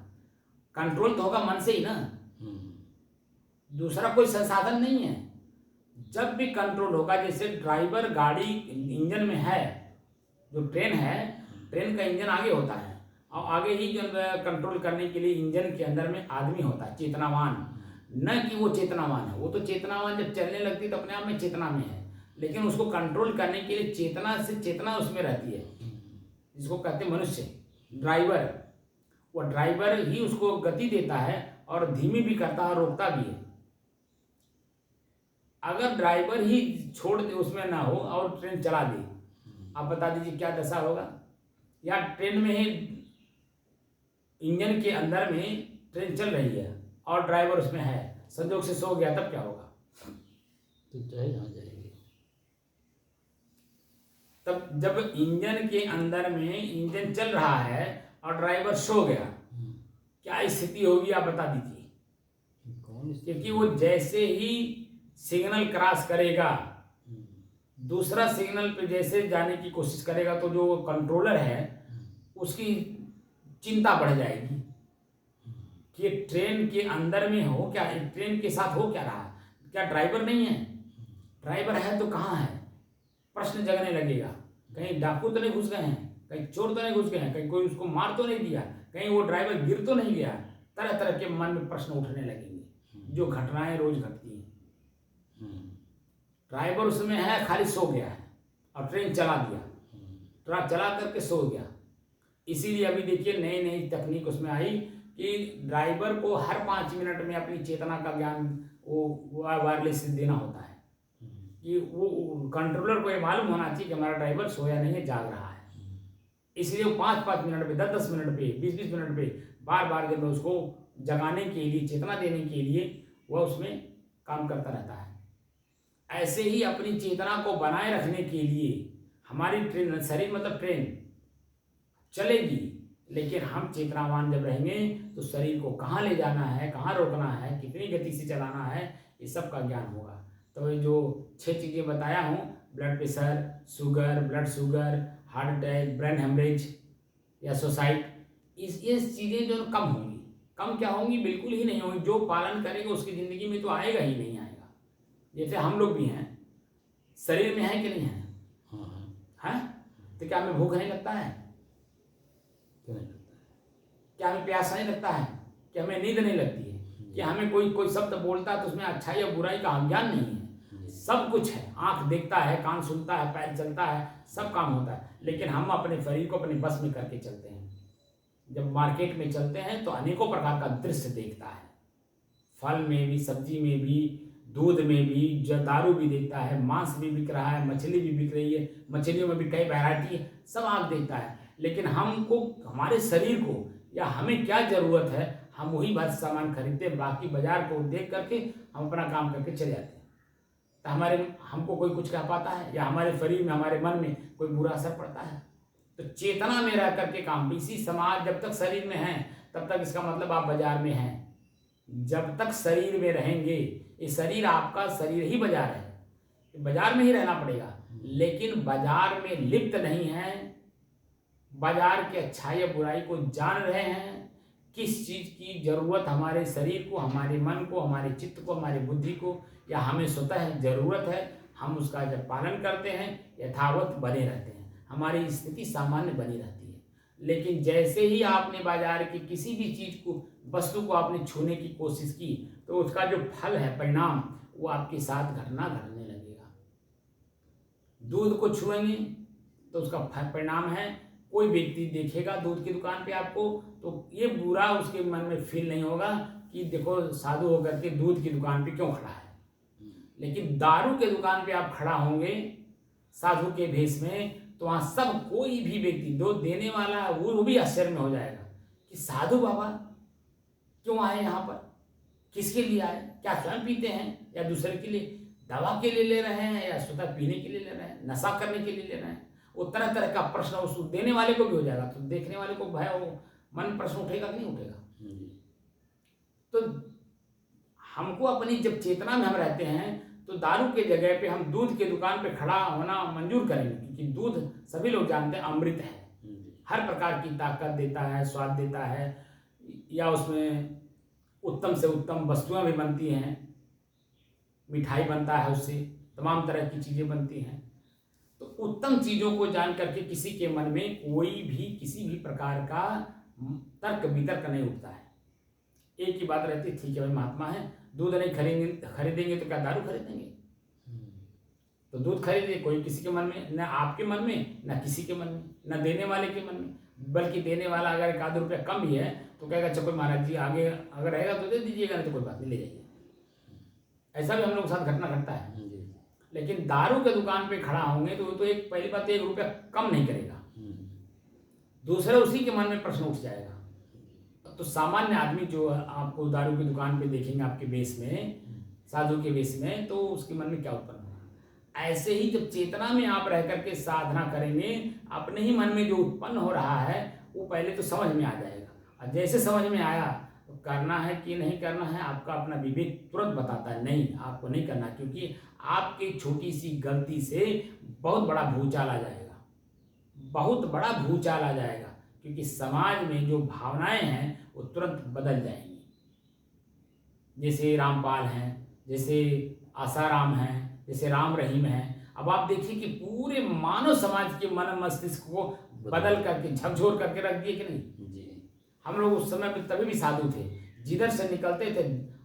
कंट्रोल तो होगा मन से ही ना, दूसरा कोई संसाधन नहीं है। जब भी कंट्रोल होगा, जैसे ड्राइवर गाड़ी इंजन में है, जो ट्रेन है, ट्रेन का इंजन आगे होता है, और आगे ही जो कंट्रोल करने के लिए इंजन के अंदर में आदमी होता है, चेतनावान। न कि वो चेतनावान है, वो तो चेतनावान जब चलने लगती तो अपने आप में चेतना में है, लेकिन उसको कंट्रोल करने के लिए चेतना से चेतना उसमें रहती है, जिसको कहते हैं मनुष्य ड्राइवर। वो ड्राइवर ही उसको गति देता है और धीमी भी करता है और रोकता भी है। अगर ड्राइवर ही छोड़ दे, उसमें ना हो और ट्रेन चला दे, आप बता दीजिए क्या दशा होगा? या ट्रेन में ही इंजन के अंदर में ट्रेन चल रही है और ड्राइवर उसमें है, संजोग से सो गया, तब क्या होगा? तो चाहे जहाँ जाएगी। तब जब इंजन के अंदर में इंजन चल रहा है और ड्राइवर सो गया, क्या स्थिति होगी आप बता दीजिए? क्योंकि वो जैसे ही सिग्नल क्रॉस करेगा, दूसरा सिग्नल पे जैसे जाने की कोशिश करेगा, तो जो कंट्रोलर है उसकी चिंता बढ़ जाएगी कि ट्रेन के अंदर में हो क्या, ट्रेन के साथ हो क्या रहा, क्या ड्राइवर नहीं है? ड्राइवर है तो कहाँ है, प्रश्न जगने लगेगा। कहीं डाकू तो नहीं घुस गए हैं, कहीं चोर तो नहीं घुस गए हैं, कहीं कोई उसको मार तो नहीं दिया, कहीं वो ड्राइवर गिर तो नहीं गया। तरह तरह के मन में प्रश्न उठने लगेंगे, जो घटनाएं रोज घटती हैं। ड्राइवर उसमें है खाली सो गया है और ट्रेन चला दिया, ट्रक चला करके सो गया। इसीलिए अभी देखिए नई नई तकनीक उसमें आई कि ड्राइवर को हर 5 मिनट में अपनी चेतना का ज्ञान वो वायरलेस से देना होता है कि वो कंट्रोलर को ये मालूम होना चाहिए कि हमारा ड्राइवर सोया नहीं है, जाग रहा है। इसलिए वो 5-5 मिनट पे, 10-10 मिनट पे, 20-20 मिनट पे बार बार जब उसको जगाने के लिए, चेतना देने के लिए वह उसमें काम करता रहता है। ऐसे ही अपनी चेतना को बनाए रखने के लिए हमारी ट्रेन, शरीर मतलब ट्रेन चलेगी, लेकिन हम चेतनावान जब रहेंगे तो शरीर को कहाँ ले जाना है, कहाँ रोकना है, कितनी गति से चलाना है, ये सब का ज्ञान होगा। तो ये जो 6 चीज़ें बताया हूँ, blood pressure, sugar, blood sugar, heart attack, brain haemorrhage या सुसाइड, ये चीज़ें जो कम होंगी। कम क्या होंगी? बिल्कुल ही नहीं होंगी। जो पालन करेगा उसकी ज़िंदगी में तो आएगा ही नहीं आएगा। जैसे हम लोग भी हैं, शरीर में है कि नहीं है? हैं? तो क्या हमें भूख नहीं लगता है? क्यों नहीं लगता है? क्या हमें प्यास नहीं लगता है? क्या हमें नींद नहीं लगती है? क्या हमें कोई शब्द बोलता है तो उसमें अच्छाई या बुराई का ज्ञान नहीं है? सब कुछ है। आंख देखता है, कान सुनता है, पैर चलता है, सब काम होता है, लेकिन हम अपने शरीर को अपने बस में करके चलते हैं। जब मार्केट में चलते हैं तो अनेकों प्रकार का दृश्य देखता है, फल में भी, सब्जी में भी, दूध में भी, दारू भी देखता है, मांस भी बिक रहा है, मछली भी बिक रही है, मछलियों में भी कई वैरायटी है, सब आंख देखता है। लेकिन हमको, हमारे शरीर को या हमें क्या जरूरत है, हम वही बात सामान खरीदते, बाकी बाजार को देख करके हम अपना काम करके चले जाते हैं। तो हमको कोई कुछ कह पाता है या हमारे शरीर में, हमारे मन में कोई बुरा असर पड़ता है? तो चेतना में रह करके काम। इसी समाज जब तक शरीर में है तब तक इसका मतलब आप बाजार में हैं। जब तक शरीर में रहेंगे, ये शरीर आपका शरीर ही बाजार है, बाजार में ही रहना पड़ेगा। लेकिन बाजार में लिप्त नहीं है, बाजार के अच्छाई या बुराई को जान रहे हैं, किस चीज़ की जरूरत हमारे शरीर को, हमारे मन को, हमारे चित्त को, हमारी बुद्धि को, या हमें स्वतः जरूरत है, हम उसका जब पालन करते हैं यथावत बने रहते हैं, हमारी स्थिति सामान्य बनी रहती है। लेकिन जैसे ही आपने बाजार की किसी भी चीज़ को, वस्तु को आपने छूने की कोशिश की तो उसका जो फल है, परिणाम, वो आपके साथ घटने लगेगा। दूध को छुएंगे तो उसका परिणाम है, कोई व्यक्ति देखेगा दूध की दुकान पे आपको तो ये बुरा उसके मन में फील नहीं होगा कि देखो साधु होकर के दूध की दुकान पे क्यों खड़ा है। लेकिन दारू के दुकान पे आप खड़ा होंगे साधु के भेष में, तो वहाँ सब कोई भी व्यक्ति, दो देने वाला वो भी आश्चर्य में हो जाएगा कि साधु बाबा क्यों आए यहाँ पर, किसके लिए आए, क्या स्वयं पीते हैं या दूसरे के लिए, दवा के लिए ले रहे हैं या स्वतः पीने के लिए ले रहे हैं, नशा करने के लिए ले रहे हैं। वो तरह तरह का प्रश्न उस देने वाले को भी हो जाएगा, तो देखने वाले को भय, वो मन प्रश्न उठेगा कि नहीं उठेगा? तो हमको अपनी जब चेतना में हम रहते हैं तो दारू के जगह पे हम दूध के दुकान पे खड़ा होना मंजूर करेंगे, क्योंकि दूध सभी लोग जानते हैं अमृत है, हर प्रकार की ताकत देता है, स्वाद देता है, या उसमें उत्तम से उत्तम वस्तुएं भी बनती हैं, मिठाई बनता है उससे, तमाम तरह की चीज़ें बनती हैं। तो उत्तम चीज़ों को जान करके किसी के मन में कोई भी किसी भी प्रकार का तर्क वितर्क नहीं उठता है। एक ही बात रहती है, ठीक है भाई महात्मा है, दूध नहीं खरीदेंगे तो क्या दारू खरीदेंगे? तो दूध खरीदे, कोई किसी के मन में, न आपके मन में, न किसी के मन में, न देने वाले के मन में, बल्कि देने वाला अगर 1 आध रुपया कम भी है तो कहेगा अच्छा कोई महाराज जी आगे अगर रहेगा तो दे दीजिएगा, नहीं तो कोई बात नहीं, ले जाइए। ऐसा भी हम लोग के साथ घटना घटता है। लेकिन दारू के दुकान पे खड़ा होंगे तो वो तो एक पहली बात 1 रुपया कम नहीं करेगा, दूसरा उसी के मन में प्रश्न उठ जाएगा। तो सामान्य आदमी जो आपको दारू की दुकान पे देखेंगे आपके वेश में, साधु के वेश में, तो उसके मन में क्या उत्पन्न होगा? ऐसे ही जब चेतना में आप रह करके साधना करेंगे, अपने ही मन में जो उत्पन्न हो रहा है वो पहले तो समझ में आ जाएगा, और जैसे समझ में आया तो करना है कि नहीं करना है आपका अपना विवेक तुरंत बताता है, नहीं आपको नहीं करना, क्योंकि आपकी छोटी सी गलती से बहुत बड़ा भूचाल आ जाएगा, बहुत बड़ा भूचाल आ जाएगा, क्योंकि समाज में जो भावनाएं हैं वो तुरंत बदल जाएंगी। जैसे रामपाल हैं, जैसे आसाराम हैं, जैसे राम रहीम हैं, अब आप देखिए कि पूरे मानव समाज के मन मस्तिष्क को बदल करके झकझोर करके रख दिए कि नहीं। जी। हम लोग उस समय में तभी भी साधु थे, जिधर से निकलते थे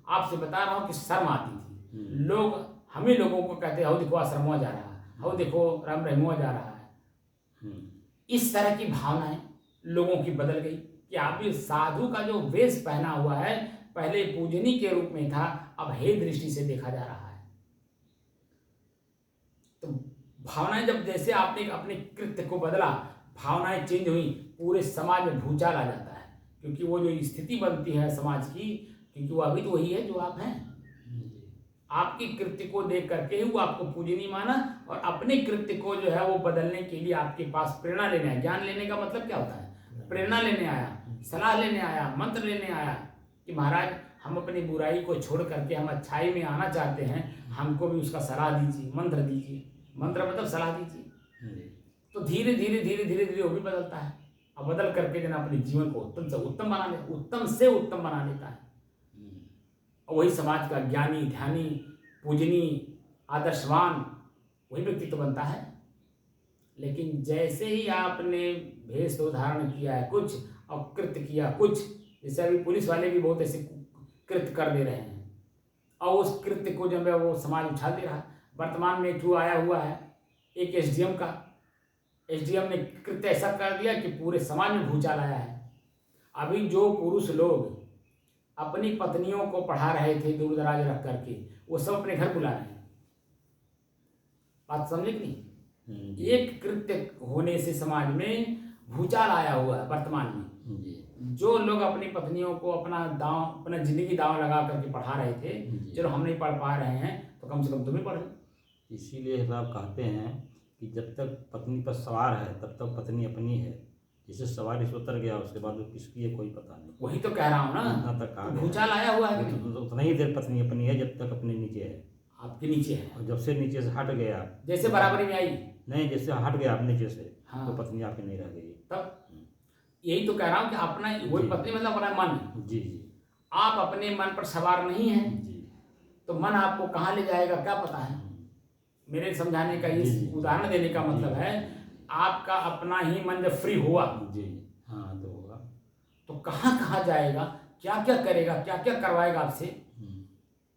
आपसे बता रहा हूँ कि शर्म आती थी। लोग हम ही लोगों को कहते हो देखो आश्रमों जा रहा है, हो देखो राम रहीमुआ जा रहा है। इस तरह की भावनाएं लोगों की बदल गई कि आप भी साधु का जो वेश पहना हुआ है पहले पूजनी के रूप में था, अब हे दृष्टि से देखा जा रहा है। तो भावनाएं जब जैसे आपने अपने कृत्य को बदला, भावनाएं चेंज हुई, पूरे समाज में भूचाल आ जाता है, क्योंकि वो जो स्थिति बनती है समाज की, क्योंकि वो अभी तो वही है जो आप हैं। आपकी कृत्य को देख करके ही वो आपको पूजनीय माना, और अपने कृत्य को जो है वो बदलने के लिए आपके पास प्रेरणा लेने आया। ज्ञान लेने का मतलब क्या होता है? प्रेरणा लेने आया, सलाह लेने आया, मंत्र लेने आया कि महाराज हम अपनी बुराई को छोड़ करके हम अच्छाई में आना चाहते हैं, हमको भी उसका सलाह दीजिए, मंत्र दीजिए। मंत्र मतलब सलाह दीजिए। तो धीरे धीरे धीरे धीरे धीरे वो भी बदलता है, और बदल करके जन अपने जीवन को उत्तम से उत्तम बना ले, उत्तम से उत्तम बना लेता है। और वही समाज का ज्ञानी, ध्यानी, पूजनीय, आदर्शवान वही व्यक्तित्व बनता है। लेकिन जैसे ही आपने भेष तो धारण किया है कुछ और कृत्य किया कुछ, जैसे अभी पुलिस वाले भी बहुत ऐसे कृत्य कर दे रहे हैं, और उस कृत्य को जब वो समाज उछाल दे रहा है। वर्तमान में एक आया हुआ है एक एसडीएम का, एसडीएम ने कृत्य ऐसा कर दिया कि पूरे समाज में भूचाल आया है। अभी जो पुरुष लोग अपनी पत्नियों को पढ़ा रहे थे दूर दराज रख करके, वो सब अपने घर बुला रहे हैं। बात समझे कि नहीं? एक कृत्य होने से समाज में भूचाल आया हुआ है वर्तमान में। जो लोग अपनी पत्नियों को अपना जिंदगी दांव लगा करके पढ़ा रहे थे, चलो हम नहीं पढ़ पा रहे हैं तो कम से कम तुम्हें पढ़ लो। इसीलिए साहब कहते हैं कि जब तक पत्नी पर सवार है तब तक पत्नी अपनी है, जिसे सवारी से उतर गया उसके बाद वो किसकी है कोई पता नहीं। वही तो कह रहा हूँ ना, उतना तक कहा भूचाल आया हुआ है। तो उतना ही देर पत्नी अपनी है जब तक अपने नीचे है, आपके नीचे है। और जब से नीचे से हट गया, जैसे बराबरी में आई नहीं, जैसे हट गया आप नीचे से, हाँ, तो पत्नी आपकी नहीं रह गई। तब यही तो कह रहा हूँ कि अपना वही पत्नी मतलब अपना मन। जी जी। आप अपने मन पर सवार नहीं हैं जी। तो मन आपको कहाँ ले जाएगा क्या पता है। मेरे समझाने का इस उदाहरण देने का मतलब है, आपका अपना ही मन जब फ्री हुआ जी, हाँ, तो होगा तो कहाँ कहाँ जाएगा, क्या क्या करेगा, क्या क्या करवाएगा आपसे,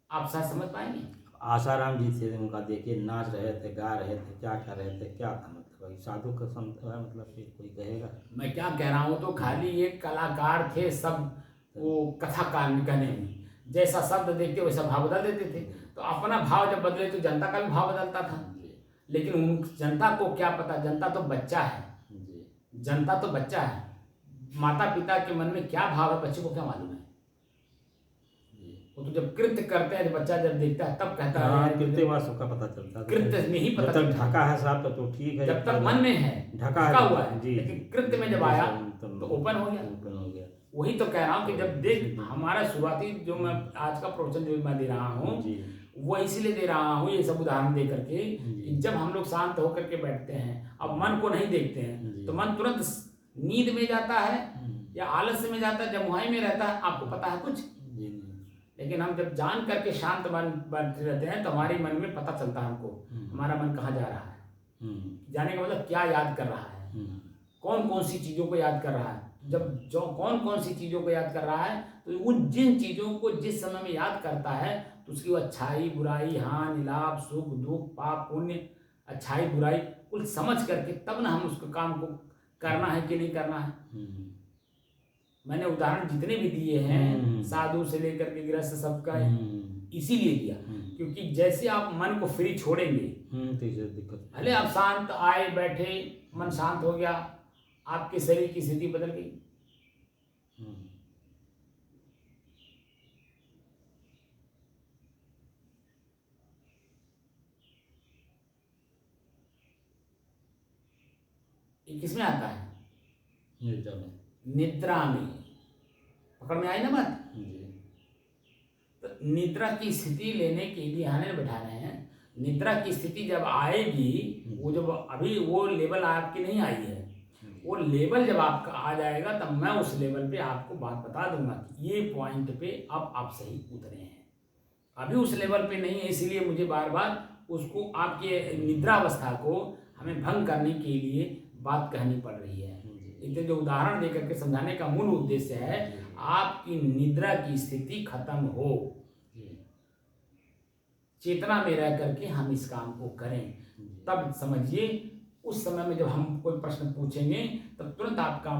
आप शायद समझ पाएंगे। आसाराम जी थे, उनका देखिए नाच रहे थे, गा रहे थे, क्या कर रहे थे, क्या था मतलब साधु का संत है, मतलब कि कोई कहेगा। मैं क्या कह रहा हूँ, तो खाली ये कलाकार थे सब, वो कथा कहने में जैसा शब्द देखते वैसा भाव बदल देते थे। तो अपना भाव जब बदले तो जनता का भी भाव बदलता था। लेकिन उन जनता को क्या पता, जनता तो बच्चा है, जनता तो बच्चा है, माता पिता के मन में क्या भाव है बच्चे को क्या मालूम है। वो तो जब कृत्य करते हैं, बच्चा जब देखता है तब कहता है, कृत्य वास्तव का पता चलता है, कृत्य में ही पता चलता है। ढका है साहब तो ठीक है, जब तक मन में है ढका हुआ है, जी, लेकिन कृत्य में जब आया तो ओपन हो गया। वही तो कह रहा हूँ कि जब देख हमारा शुरुआती जो मैं आज का प्रवचन जो मैं दे रहा हूँ वो इसीलिए दे रहा हूँ ये सब उदाहरण दे करके कि जब हम लोग शांत होकर के बैठते हैं, अब मन को नहीं देखते हैं तो मन तुरंत नींद में जाता है या आलस्य में जाता है, जमुहाई में रहता है, आपको पता है कुछ। लेकिन हम जब जान करके शांत मन बैठे रहते हैं तो हमारे मन में पता चलता है हमको हमारा मन कहाँ जा रहा है। जाने का मतलब क्या याद कर रहा है, कौन कौन सी चीज़ों को याद कर रहा है। जब जो कौन कौन सी चीज़ों को याद कर रहा है तो उन जिन चीज़ों को जिस समय में याद करता है तो उसकी वो अच्छाई बुराई, हानि लाभ, सुख दुख, पाप पुण्य, अच्छाई बुराई कुल समझ करके तब ना हम उसको काम को करना है कि नहीं करना है। मैंने उदाहरण जितने भी दिए हैं साधु से लेकर के गृहस्थ सबका इसीलिए दिया क्योंकि जैसे आप मन को फ्री छोड़ेंगे, भले आप शांत आए बैठे, मन शांत हो गया, आपके शरीर की स्थिति बदल गई। ये किसमें आता है? निद्रा में। पकड़ में आई ना बात। तो निद्रा की स्थिति लेने के लिए आने बैठा रहे हैं। निद्रा की स्थिति जब आएगी, वो जब अभी वो लेवल आपकी नहीं आई है, वो लेवल जब आपका आ जाएगा तब मैं उस लेवल पे आपको बात बता दूंगा कि ये पॉइंट पे अब आप सही उतरे हैं। अभी उस लेवल पे नहीं है, इसलिए मुझे बार बार उसको आपके निद्रावस्था को हमें भंग करने के लिए बात कहनी पड़ रही है। इसलिए जो उदाहरण देकर के समझाने का मूल उद्देश्य है आपकी निद्रा की स्थिति खत्म हो, चेतना में रह करके हम इस काम को करें। तब समझिए उस समय में जब हम कोई प्रश्न पूछेंगे तब तुरंत आपका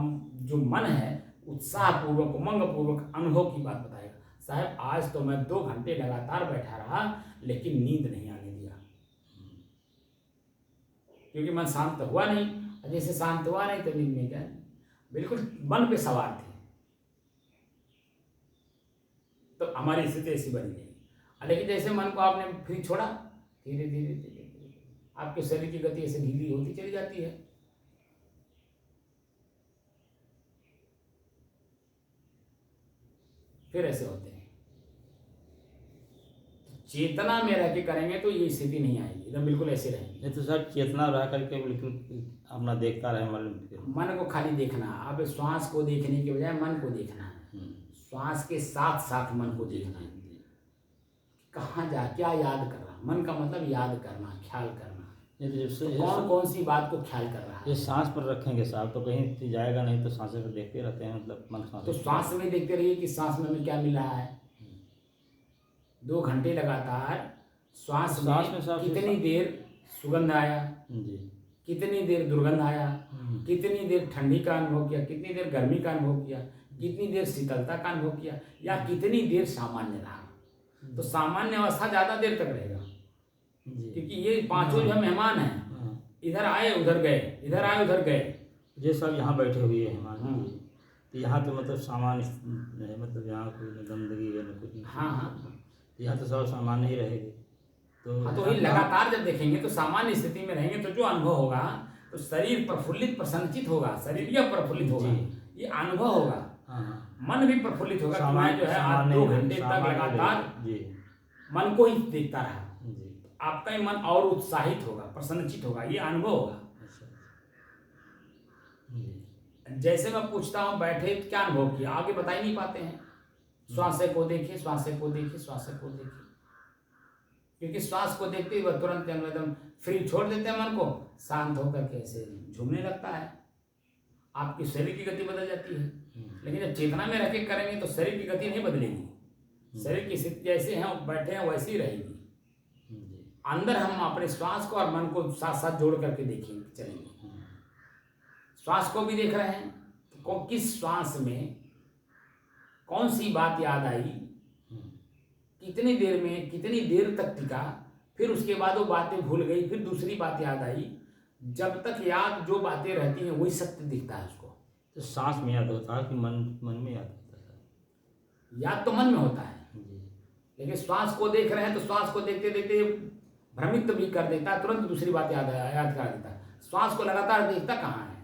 जो मन है उत्साहपूर्वक उमंगपूर्वक अनुभव की बात बताएगा। साहब आज तो मैं 2 घंटे लगातार बैठा रहा लेकिन नींद नहीं आने दिया, क्योंकि मन शांत हुआ नहीं। जैसे शांत हुआ नहीं तो नींद में क्या, बिल्कुल मन पे सवार थे। तो हमारी स्थिति ऐसी बनी नहीं। लेकिन जैसे मन को आपने फ्री छोड़ा, धीरे धीरे धीरे आपके शरीर की गति ऐसे ढीली होती चली जाती है। फिर ऐसे होते हैं। चेतना में रह के करेंगे तो ये स्थिति नहीं आएगी, एकदम बिल्कुल ऐसे रहेंगे। नहीं तो सर चेतना रह करके बिल्कुल अपना देखता रहे मन को खाली देखना। अब श्वास को देखने के बजाय मन को देखना है। श्वास के साथ साथ मन को देखना है। कहाँ जा क्या याद कर रहा, मन का मतलब याद करना, ख्याल करना। तो कौन कौन सी बात को ख्याल कर रहा है। ये सांस पर रखेंगे साहब तो कहीं जाएगा नहीं, तो सांसें पर देखते रहते हैं, मतलब मन सांस। तो सांस में देखते रहिए कि सांस में हमें क्या मिल रहा है। 2 घंटे लगातार श्वास में कितनी देर सुगंध आया जी, कितनी देर दुर्गंध आया, कितनी देर ठंडी का अनुभव किया, कितनी देर गर्मी का अनुभव किया, कितनी देर शीतलता का अनुभव किया, या कितनी देर सामान्य रहा। तो सामान्य अवस्था ज़्यादा देर तक रहेगा, क्योंकि ये पांचों जो मेहमान हैं, इधर आए उधर गए, इधर आए उधर गए। ये सब यहाँ बैठे हुए हैं मेहमान, तो यहाँ तो मतलब सामान्य है, मतलब यहाँ कोई गंदगी है न कुछ। हाँ, यहाँ तो सब सामान्य ही रहेगी। तो वही लगातार जब देखेंगे तो सामान्य स्थिति में रहेंगे तो जो अनुभव होगा तो शरीर प्रफुल्लित प्रसन्नचित होगा, शरीर यह प्रफुल्लित होगा, ये अनुभव होगा। मन भी प्रफुल्लित होगा। मैं जो है आज 2 घंटे तक लगातार मन को ही देखता रहा, आपका ही मन और उत्साहित होगा, प्रसन्नचित होगा, ये अनुभव होगा। जैसे मैं पूछता हूँ बैठे क्या अनुभव किया, आगे बता ही नहीं पाते हैं। श्वास को देखिए, श्वास को देखिए, श्वास को देखिए, क्योंकि श्वास को देखते ही वह तुरंत एकदम फ्री छोड़ देते हैं मन को, शांत होकर के ऐसे झूमने लगता है, आपकी शरीर की गति बदल जाती है। लेकिन जब चेतना में रह के करेंगे तो शरीर की गति नहीं बदलेगी, शरीर की स्थिति जैसे हैं बैठे हैं वैसे ही रहेगी। अंदर हम अपने श्वास को और मन को साथ साथ जोड़ करके देखेंगे, चलेंगे। श्वास को भी देख रहे हैं तो किस श्वास में कौन सी बात याद आई, कितनी देर में कितनी देर तक टिका, फिर उसके बाद वो बातें भूल गई, फिर दूसरी बात याद आई। जब तक याद जो बातें रहती हैं वही सत्य दिखता है उसको। तो सांस में याद होता है कि मन में याद होता है? याद तो मन में होता है, लेकिन श्वास को देख रहे हैं तो श्वास को देखते देखते भ्रमित भी कर देता है, तुरंत दूसरी बात याद करा देता है। श्वास को लगातार देखता कहाँ है,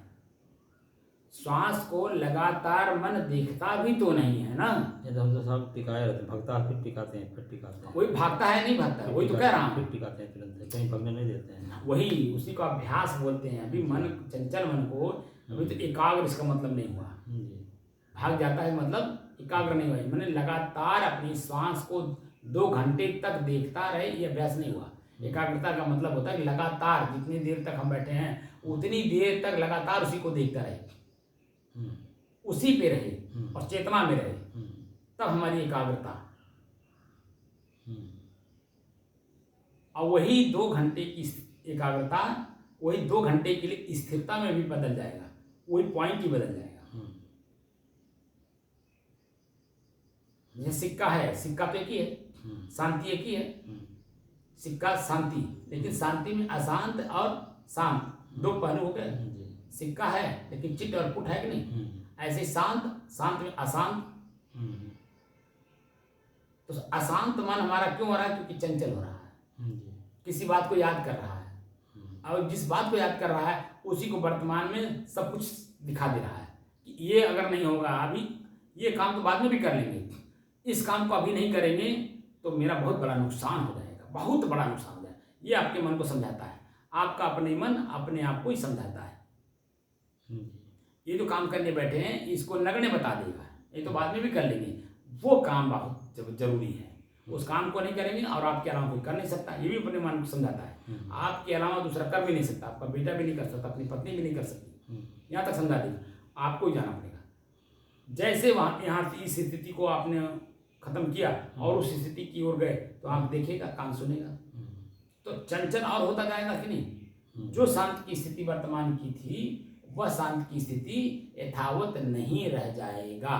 श्वास को लगातार मन देखता भी तो नहीं है ना। ये तो हम तो सब टिकाए रहते हैं, भगता फिर टिकाते हैं, फिर टिकाते हैं। कोई भागता है नहीं भागता है, वही तो कह रहा हूँ, फिर टिकाते हैं तुरंत, कहीं भगने नहीं देते हैं। वही उसी को अभ्यास बोलते हैं। अभी मन चंचल मन को अभी तो एकाग्र इसका मतलब नहीं हुआ, भाग जाता है मतलब एकाग्र नहीं हुआ। मैंने लगातार अपनी श्वास को 2 घंटे तक देखता रहे, ये अभ्यास नहीं हुआ। एकाग्रता का मतलब होता है कि लगातार जितनी देर तक हम बैठे हैं उतनी देर तक लगातार उसी को देखता रहे, उसी पे रहे और चेतना में रहे, तब हमारी एकाग्रता। और वही 2 घंटे की एकाग्रता वही 2 घंटे के लिए स्थिरता में भी बदल जाएगा, वही पॉइंट ही बदल जाएगा। जैसे सिक्का है, सिक्का तो एक ही है, शांति एक ही है, सिक्का शांति, लेकिन शांति में अशांत और शांत 2 पहलू हो गए। सिक्का है लेकिन चिट और पुट है कि नहीं, ऐसे शांत में अशांत। तो अशांत मन हमारा क्यों हो रहा है, क्योंकि चंचल हो रहा है, किसी बात को याद कर रहा है, और जिस बात को याद कर रहा है उसी को वर्तमान में सब कुछ दिखा दे रहा है कि ये अगर नहीं होगा अभी, ये काम तो बाद में भी कर लेंगे, इस काम को अभी नहीं करेंगे तो मेरा बहुत बड़ा नुकसान हो जाएगा, बहुत बड़ा नुकसान हो जाएगा। ये आपके मन को समझाता है, आपका अपने मन अपने आप को ही समझाता है। ये जो काम करने बैठे हैं इसको नगण्य बता देगा, ये तो बाद में भी कर लेंगे, वो काम बहुत जरूरी है। उस काम को नहीं करेंगे और आपके अलावा कोई कर नहीं सकता, ये भी अपने मन को समझाता है। आपके अलावा दूसरा कर भी नहीं सकता, आपका बेटा भी नहीं कर सकता, अपनी पत्नी भी नहीं कर सकती, यहाँ तक समझा देगा। आपको ही जाना पड़ेगा। जैसे वहाँ यहाँ इस स्थिति को आपने खत्म किया और उस स्थिति की ओर गए तो आँख देखेगा, कान सुनेगा, तो चंचल और होता जाएगा कि नहीं। जो शांत की स्थिति वर्तमान की थी वह शांत की स्थिति यथावत नहीं रह जाएगा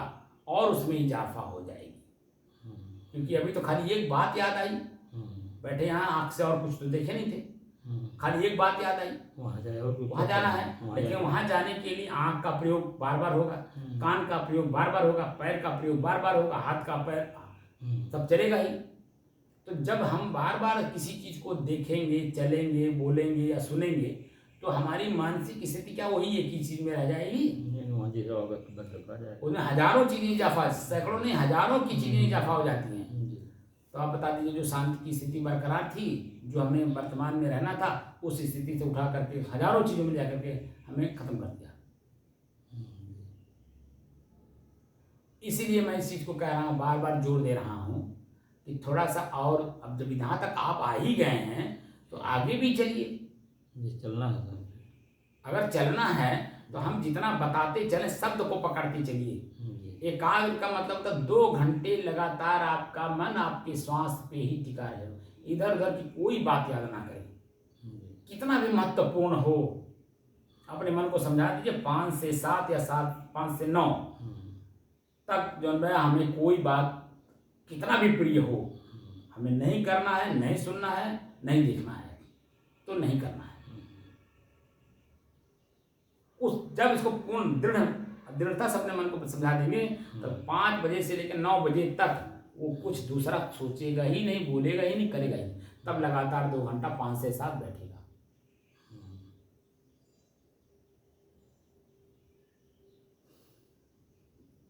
और उसमें इजाफा हो जाएगी। क्योंकि अभी तो खाली एक बात याद आई, बैठे यहाँ आँख से और कुछ तो देखे नहीं थे, खाली एक बात याद आई, वहाँ जाना है। लेकिन वहाँ जाने के लिए आँख का प्रयोग बार बार होगा, कान का प्रयोग बार बार होगा, पैर का प्रयोग बार बार होगा, हाथ का पैर सब चलेगा ही। तो जब हम बार बार किसी चीज़ को देखेंगे, चलेंगे, बोलेंगे या सुनेंगे तो हमारी मानसिक स्थिति क्या वही एक ही चीज़ में रह जाएगी। उसमें हजारों चीज़ें इजाफा, सैकड़ों नहीं हजारों की चीज़ें इजाफा हो जाती हैं। तो आप बता दीजिए, जो शांति की स्थिति बरकरार थी, जो हमें वर्तमान में रहना था, उस स्थिति से उठा करके हजारों चीज़ों में जा करके हमें खत्म कर दिया। इसीलिए मैं इस चीज़ को कह रहा हूँ, बार बार जोर दे रहा हूँ कि थोड़ा सा और, अब जब यहाँ तक आप आ ही गए हैं तो आगे भी चलिए। चलना है, अगर चलना है तो हम जितना बताते चलें, शब्द को पकड़ते चलिए। एकाग्र का मतलब था 2 घंटे लगातार आपका मन आपके श्वास पे ही टिका रहे, इधर उधर की कोई बात याद ना करें, कितना भी महत्वपूर्ण हो। अपने मन को समझा दीजिए 5 से 7 या 5 से 9 तक जो है हमें कोई बात कितना भी प्रिय हो, हमें नहीं करना है, नहीं सुनना है, नहीं देखना है, तो नहीं करना है। जब इसको पूर्ण दृढ़ता से अपने मन को समझा देंगे तो 5 बजे से लेकर 9 बजे तक वो कुछ दूसरा सोचेगा ही नहीं, बोलेगा ही नहीं, करेगा ही। तब लगातार 2 घंटा 5 से 7 बैठेगा।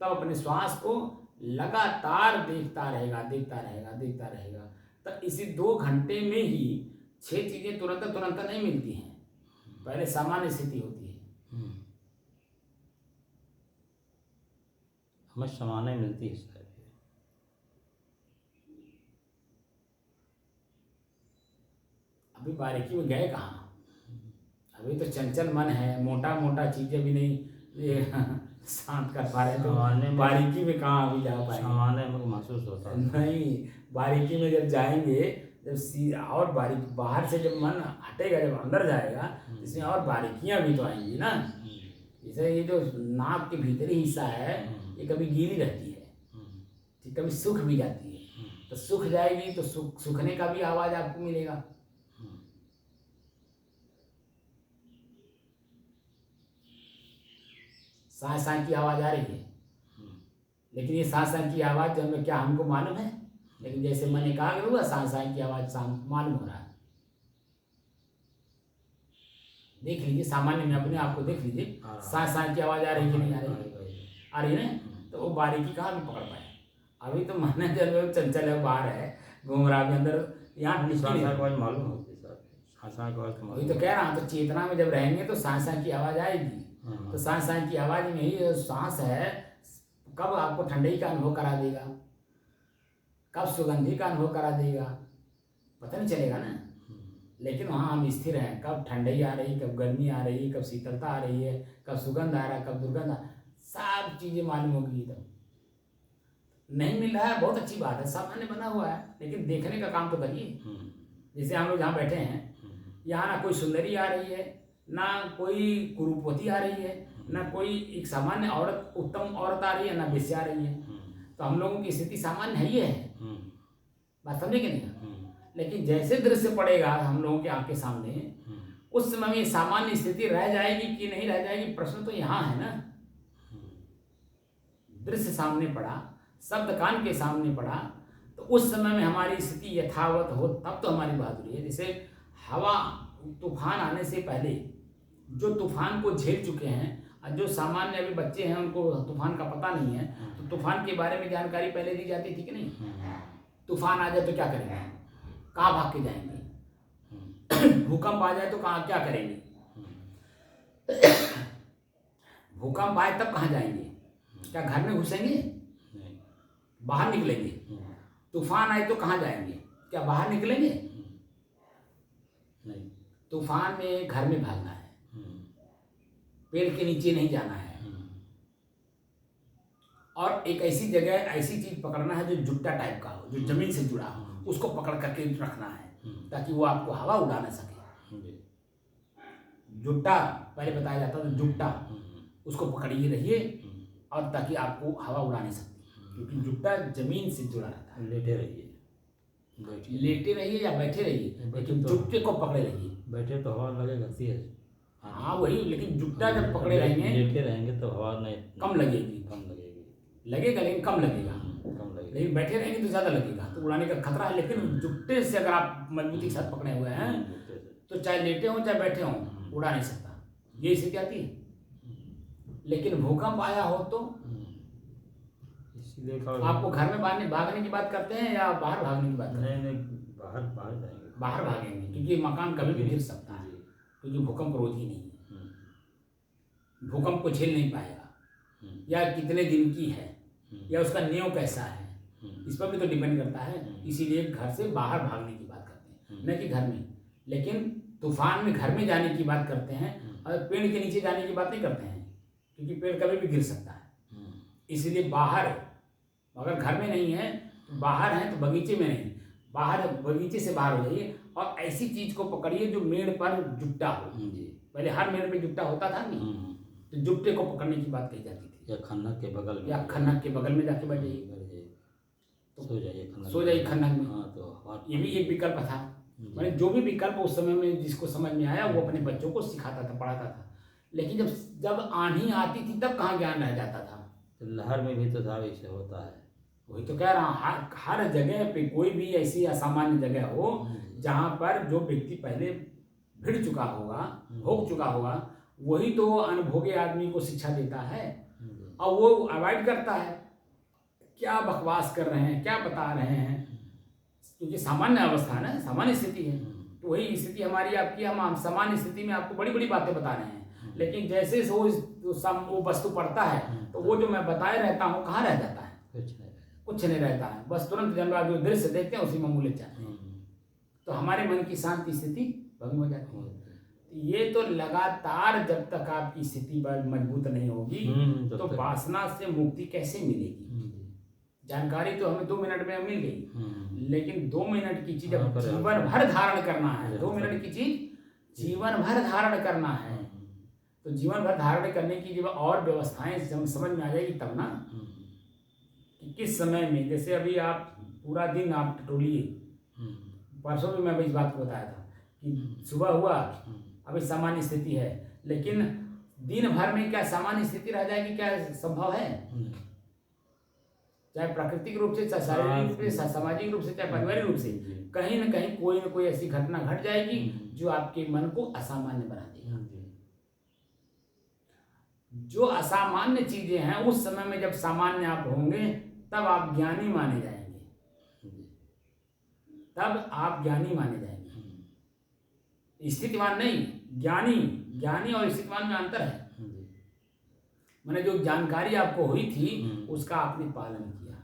तब अपने श्वास को लगातार देखता रहेगा। तो इसी 2 घंटे में ही 6 चीजें तुरंत नहीं मिलती हैं, पहले सामान्य स्थिति होती है। हमें समाने मिलती है शायद। अभी बारीकी में गए कहाँ, अभी तो चंचल मन है, मोटा चीजें भी नहीं ये शांत कर पा रहे, तो बारीकी में कहाँ अभी जा पाएंगे। सामान्य में महसूस होता है नहीं, बारीकी में जब जाएंगे, जब और बारीक बाहर से जब मन हटेगा, जब अंदर जाएगा, इसमें और बारीकियां भी तो आएंगी ना। जैसे ये जो नाक के भीतरी हिस्सा है, ये कभी गीली रहती है, कभी सूख भी जाती है। तो सूख जाएगी तो सूखने का भी आवाज आपको मिलेगा। सांस की आवाज आ रही है, लेकिन ये सांस की आवाज जो हमें क्या हमको मालूम है, लेकिन जैसे मन एकाग्र हुआ सांस की आवाज मालूम हो रहा है। देख लीजिए, सामान्य में अपने आप को देख लीजिए, सांस की आवाज आ रही है कि नहीं आ रही, आ रही है ना। तो वो बारीकी कहाँ भी पकड़ पाए। अभी तो मन जब चंचल है, बाहर है, घूम रहा है अंदर, यहाँ मालूम होती है। वही तो कह रहा हूँ, तो चेतना में जब रहेंगे तो सांस की आवाज आएगी। तो सांस की आवाज में ही सांस है, कब आपको ठंडई का अनुभव करा देगा, कब सुगंधी का अनुभव करा देगा, पता नहीं चलेगा ना। लेकिन वहाँ हम स्थिर हैं, कब ठंडई आ रही, कब गर्मी आ रही, कब शीतलता आ रही है, कब सुगंध आ रहा है, कब दुर्गंध सब चीज़ें मालूम होगी। तो नहीं मिल रहा है, बहुत अच्छी बात है, सामान्य बना हुआ है, लेकिन देखने का काम तो करिए। जैसे हम लोग जहाँ बैठे हैं, यहाँ ना कोई सुंदरी आ रही है, ना कोई कुरूपवती आ रही है, ना कोई एक सामान्य औरत, उत्तम औरत आ रही है, ना बेस्या आ रही है। तो हम लोगों की स्थिति सामान्य है ही है, बात समझे कि नहीं। लेकिन जैसे दृश्य पड़ेगा हम लोगों के आंख के सामने, उस समय में सामान्य स्थिति रह जाएगी कि नहीं रह जाएगी, प्रश्न तो यहाँ है ना। दृश्य सामने पड़ा, शब्द कान के सामने पड़ा, तो उस समय में हमारी स्थिति यथावत हो, तब तो हमारी बहादुरी है। जैसे हवा तूफान आने से पहले जो तूफान को झेल चुके हैं, और जो सामान्य अभी बच्चे हैं उनको तूफान का पता नहीं है, तो तूफान के बारे में जानकारी पहले दी जाती थी कि नहीं। तूफान आ जाए तो क्या करेंगे, कहाँ भाग के जाएंगे। भूकंप आ जाए तो कहाँ क्या करेंगे, भूकंप आए तब कहाँ जाएंगे, क्या घर में घुसेंगे, बाहर निकलेंगे। तूफान आए तो कहाँ जाएंगे? क्या बाहर निकलेंगे? नहीं। तूफान में घर में भागना है, पेड़ के नीचे नहीं जाना है। और एक ऐसी जगह, ऐसी चीज पकड़ना है जो जुट्टा टाइप का हो, जो जमीन से जुड़ा हो, उसको पकड़ करके रखना है ताकि वो आपको हवा उड़ा ना सके। जुट्टा पहले बताया जाता था, जुट्टा, उसको पकड़िए रहिए और ताकि आपको हवा उड़ा नहीं सकती, क्योंकि जुट्टा जमीन से जुड़ा रहता है। लेटे रहिए, लेटे रहिए या बैठे रहिए, लेकिन जुट्टे को पकड़े रहिए। बैठे तो हवा लगेगा तेज। हाँ वही, लेकिन जुट्टा जब पकड़े रहेंगे, लेटे रहेंगे तो हवा नहीं, कम लगेगी, लगेगा लेकिन कम लगेगा, लेकिन बैठे रहेंगे तो ज़्यादा लगेगा, तो उड़ाने का खतरा है। लेकिन जुट्टे से अगर आप मजबूती के साथ पकड़े हुए हैं तो चाहे लेटे हों चाहे बैठे हों, उड़ा नहीं सकता। ये स्थिति आती है। लेकिन भूकंप आया हो तो इसलिए आपको घर में भागने की बात करते हैं या बाहर भागने की बात करते हैं? नहीं, बाहर जाएंगे, बाहर भागेंगे, क्योंकि मकान कभी भी गिर सकता है, क्योंकि भूकंप रोधी नहीं है, भूकंप को झेल नहीं पाएगा, या कितने दिन की है, या उसका नींव कैसा है, इस पर भी तो डिपेंड करता है। इसीलिए घर से बाहर भागने की बात करते हैं, न कि घर में। लेकिन तूफान में घर में जाने की बात करते हैं और पेड़ के नीचे जाने की बात नहीं करते हैं, क्योंकि पेड़ कभी भी गिर सकता है। इसीलिए बाहर, अगर घर में नहीं है तो बाहर है तो बगीचे में नहीं, बाहर, बगीचे से बाहर हो जाइए और ऐसी चीज को पकड़िए जो मेड़ पर जुट्टा हो। पहले हर मेड़ पे जुट्टा होता था नहीं, तो जुट्टे को पकड़ने की बात कही जाती थी। या खन्नक के बगल में, या खन्नक के बगल में जाके बैठ जाइए, तो सो जाइए खन्नक में। हाँ, तो ये भी एक विकल्प था। मैंने जो भी विकल्प उस समय में जिसको समझ में आया वो अपने बच्चों को सिखाता था, पढ़ाता था। लेकिन जब आंधी आती थी तब कहाँ ज्ञान रह जाता था। तो लहर में भी तो था, वैसे होता है। वही तो कह रहा हूँ, हर जगह पे कोई भी ऐसी असामान्य जगह हो जहाँ पर जो व्यक्ति पहले भिड़ चुका होगा, भोग चुका होगा, वही तो अनुभोगी आदमी को शिक्षा देता है। और वो अवॉइड करता है, क्या बकवास कर रहे हैं, क्या बता रहे हैं, क्योंकि सामान्य अवस्था है ना, सामान्य स्थिति है। तो वही स्थिति हमारी आपकी, हम सामान्य स्थिति में आपको बड़ी बड़ी बातें बता रहे हैं, लेकिन जैसे वो वस्तु पड़ता है तो वो जो मैं बताए रहता हूँ कहाँ रह जाता है? कुछ नहीं रहता है, बस तुरंत जनरल जो दृश्य देखते हैं उसी में मुँह ले जाते हैं, तो हमारे मन की शांति स्थिति भंग हो जाती है। ये तो लगातार जब तक आपकी स्थिति मजबूत नहीं होगी तो वासना से मुक्ति कैसे मिलेगी? जानकारी तो हमें 2 मिनट में मिल गई, लेकिन 2 मिनट की चीज अब जीवन भर धारण करना है। 2 मिनट की चीज जीवन भर धारण करना है, तो जीवन भर धारण करने की जब और व्यवस्थाएं जब समझ में आ जाएगी तब ना, कि किस समय में, जैसे अभी आप पूरा दिन आप टटोलिए, परसों भी मैं इस बात को बताया था कि सुबह हुआ, अभी सामान्य स्थिति है, लेकिन दिन भर में क्या सामान्य स्थिति रह जाएगी? क्या संभव है? चाहे प्राकृतिक रूप से, चाहे शारीरिक रूप से, चाहे सामाजिक रूप से, चाहे पारिवारिक रूप से, कहीं न कहीं कोई न कोई ऐसी घटना घट जाएगी जो आपके मन को असामान्य बना देगा। जो असामान्य चीजें हैं उस समय में जब सामान्य आप होंगे तब आप ज्ञानी माने जाएंगे, तब आप ज्ञानी माने जाएंगे। स्थितिवान नहीं, ज्ञानी। ज्ञानी और स्थितिवान में अंतर है। मैंने जो जानकारी आपको हुई थी उसका आपने पालन किया,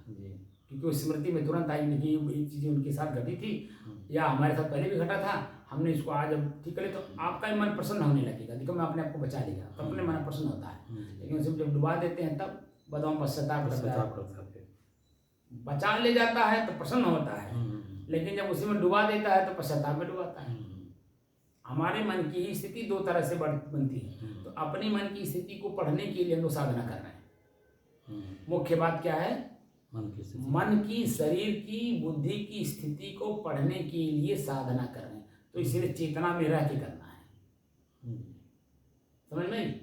क्योंकि उस स्मृति में तुरंत आई नहीं, ये चीजें उनके साथ घटी थी या हमारे साथ पहले भी घटा था, हमने इसको आज अब ठीक करे तो आपका ही मन प्रसन्न होने लगेगा। देखो मैं अपने आप को बचा लेगा तो अपने मन प्रसन्न होता है, लेकिन उसे जब डुबा देते हैं तब बदाम पश्चाताप करता है। बचा ले जाता है तो प्रसन्न होता है, लेकिन जब उसी में डुबा देता है तो पश्चाताप में डुबाता है। हमारे मन की ही स्थिति 2 तरह से बनती है। तो अपने मन की स्थिति को पढ़ने के लिए हम लोग साधना कर रहे हैं। मुख्य बात क्या है? मन की, शरीर की, बुद्धि की स्थिति को पढ़ने के लिए साधना कर रहे हैं। तो इसीलिए चेतना में रह के करना है, समझ में?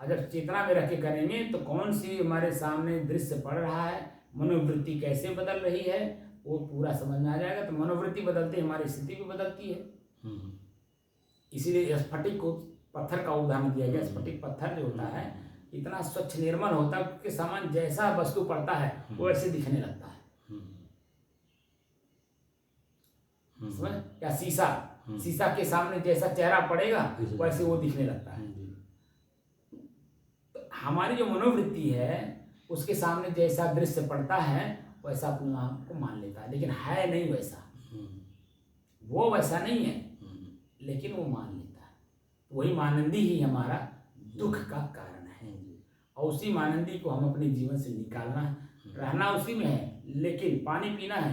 अगर चेतना में रह के करेंगे तो कौन सी हमारे सामने दृश्य पड़ रहा है, मनोवृत्ति कैसे बदल रही है, वो पूरा समझ में आ जाएगा। तो मनोवृत्ति बदलते हमारी स्थिति भी बदलती है। इसीलिए स्फटिक को पत्थर का उदाहरण दिया गया। स्फटिक पत्थर जो होता है इतना स्वच्छ निर्मल होता है कि सामान जैसा वस्तु पड़ता है वो ऐसे दिखने लगता है। समझ? या शीशा के सामने जैसा चेहरा पड़ेगा वैसे वो दिखने लगता है। तो हमारी जो मनोवृत्ति है उसके सामने जैसा दृश्य पड़ता है वैसा अपने आप को मान लेता है, लेकिन है नहीं वैसा, वो वैसा नहीं है लेकिन वो मान लेता है। वही मानंदी ही हमारा दुख का कारण है, और उसी मानंदी को हम अपने जीवन से निकालना है। रहना उसी में है, लेकिन पानी पीना है,